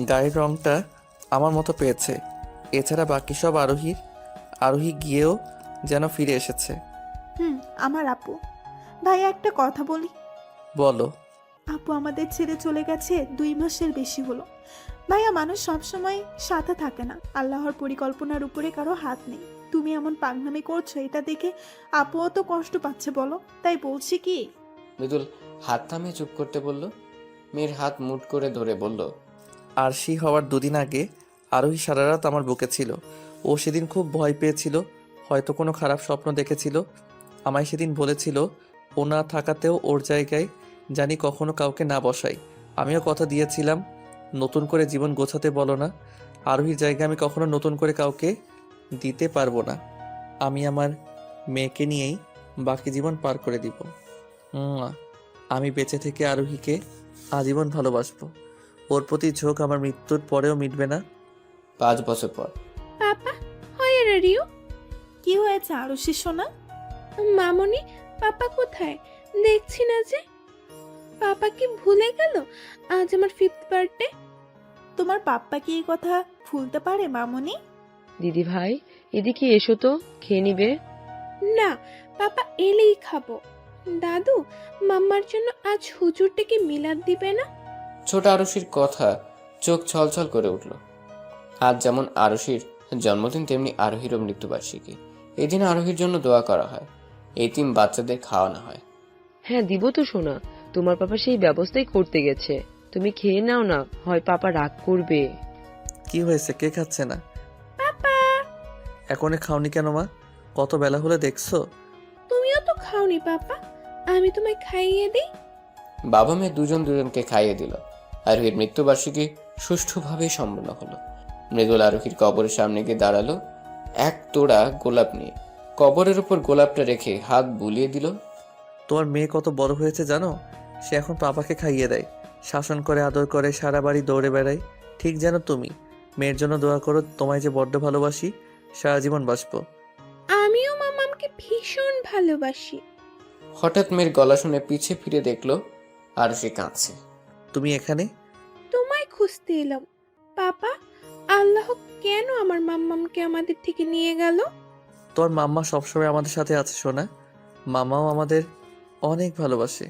F: গায়ের রংটা আমার মতো পেয়েছে। এছাড়া বাকি সব আরোহীর। আরোহী গিয়েও যেন ফিরে এসেছে।
A: আমার আপু। ভাইয়া একটা কথা বলি।
F: বলো।
A: আপু আমাদের ছেড়ে চলে গেছে 2 মাসের বেশি হলো। ভাইয়া, মানুষ সবসময় সাথে থাকে না। আল্লাহর পরিকল্পনার উপরে কারো হাত নেই। তুমি এমন পাগনামি করছো, এটা দেখে আপুও তো কষ্ট পাচ্ছে বলো। তাই বলছি কি।
C: মৃদুল হাত থামিয়ে চুপ করতে বলল। মেয়ের হাত মুট করে ধরে বলল,
F: আরশি হওয়ার 2 দিন আগে আরোহী সারা রাত আমার বুকে ছিল। ও সেদিন খুব ভয় পেয়েছিল, হয়তো কোনো খারাপ স্বপ্ন দেখেছিল। আমায় সেদিন বলেছিল ও না থাকাতেও ওর জায়গায় জানি কখনো কাউকে না বসাই। আমিও কথা দিয়েছিলাম, নতুন করে জীবন গোছাতে বলো না। আরোহীর জায়গায় আমি কখনো নতুন করে কাউকে দিতে পারবো না। আমি আমার মেয়েকে নিয়েই বাকি জীবন পার করে দিব। আমি বেঁচে থেকে আরোহীকে আজীবন ভালোবাসবো। ওর প্রতি ঝোঁক আমার মৃত্যুর পরেও মিটবে না।
C: 5 বছর পর।
N: পাপা হয় রিউ,
A: কি হয়েছে আরুষি সোনা?
N: মামনি পাপা কোথায়? দেখছি না যে। পাপা কি ভুলে গেল আজ আমার 5th বার্থডে?
A: তোমার পাপ্পা কি এই কথা ভুলতে পারে মামনি?
H: দিদি ভাই এদিকে এসো তো, খেয়ে নিবে।
N: না, পাপা এলেই খাবো। দাদু, মাম্মার জন্য আজ হুজুর থেকে মিলাদ দিবে না?
C: ছোট আরুষির কথা চোখ ছলছল করে উঠল। আজ যেমন আরুষির জন্মদিন, তেমনি আরোহীরও মৃত্যুবার্ষিকী। এই দিন আরোহীর জন্য দোয়া করা হয়, এতিম বাচ্চাদের খাওয়ানো হয়।
H: হ্যাঁ দিব তো সোনা, তোমার পাপা সেই ব্যবস্থাই করতে গেছে। তুমি খেয়ে নাও না, হয় পাপা রাগ করবে।
F: কি হয়েছে, কে খাচ্ছে না?
N: পাপা
F: এখনে খাওনি কেন মা? কত বেলা হলে দেখছো?
N: তুমিও তো খাওনি পাপা, আমি তোমায় খাইয়ে দিই।
C: বাবা মেয়ে দুজনকে খাইয়ে দিল। আরোহীর মৃত্যুবার্ষিকী সুষ্ঠুভাবে সম্পন্ন হলো। মৃদুল আরোহীর কবরের সামনে গিয়ে দাঁড়ালো, এক তোড়া গোলাপ নিয়ে। কবরের উপর গোলাপটা রেখে হাত বুলিয়ে দিল।
F: তোমার মেয়ে কত বড় হয়েছে জানো? সে এখন পাপাকে খাইয়ে দেয়, শাসন করে, আদর করে, সারা বাড়ি দৌড়ে বেড়ায়। ঠিক যেন তুমি। মেয়ের জন্য দোয়া করো, তোমায় যে বড্ড ভালোবাসি, সারা জীবন বাসবো।
N: আমিও মামামকে ভীষণ ভালোবাসি।
C: হঠাৎ মেয়ের গলা শুনে পিছে ফিরে দেখলো আরুষি কাঁদছে।
F: তুমি এখানে?
N: তোমায় খুঁজতে এলাম। পাপা, আল্লাহ কেন আমার মাম্মামকে আমাদের থেকে নিয়ে গেল?
F: তোর মাম্মা সবসময় আমাদের সাথে আছে সোনা। মামাও আমাদের অনেক ভালোবাসে।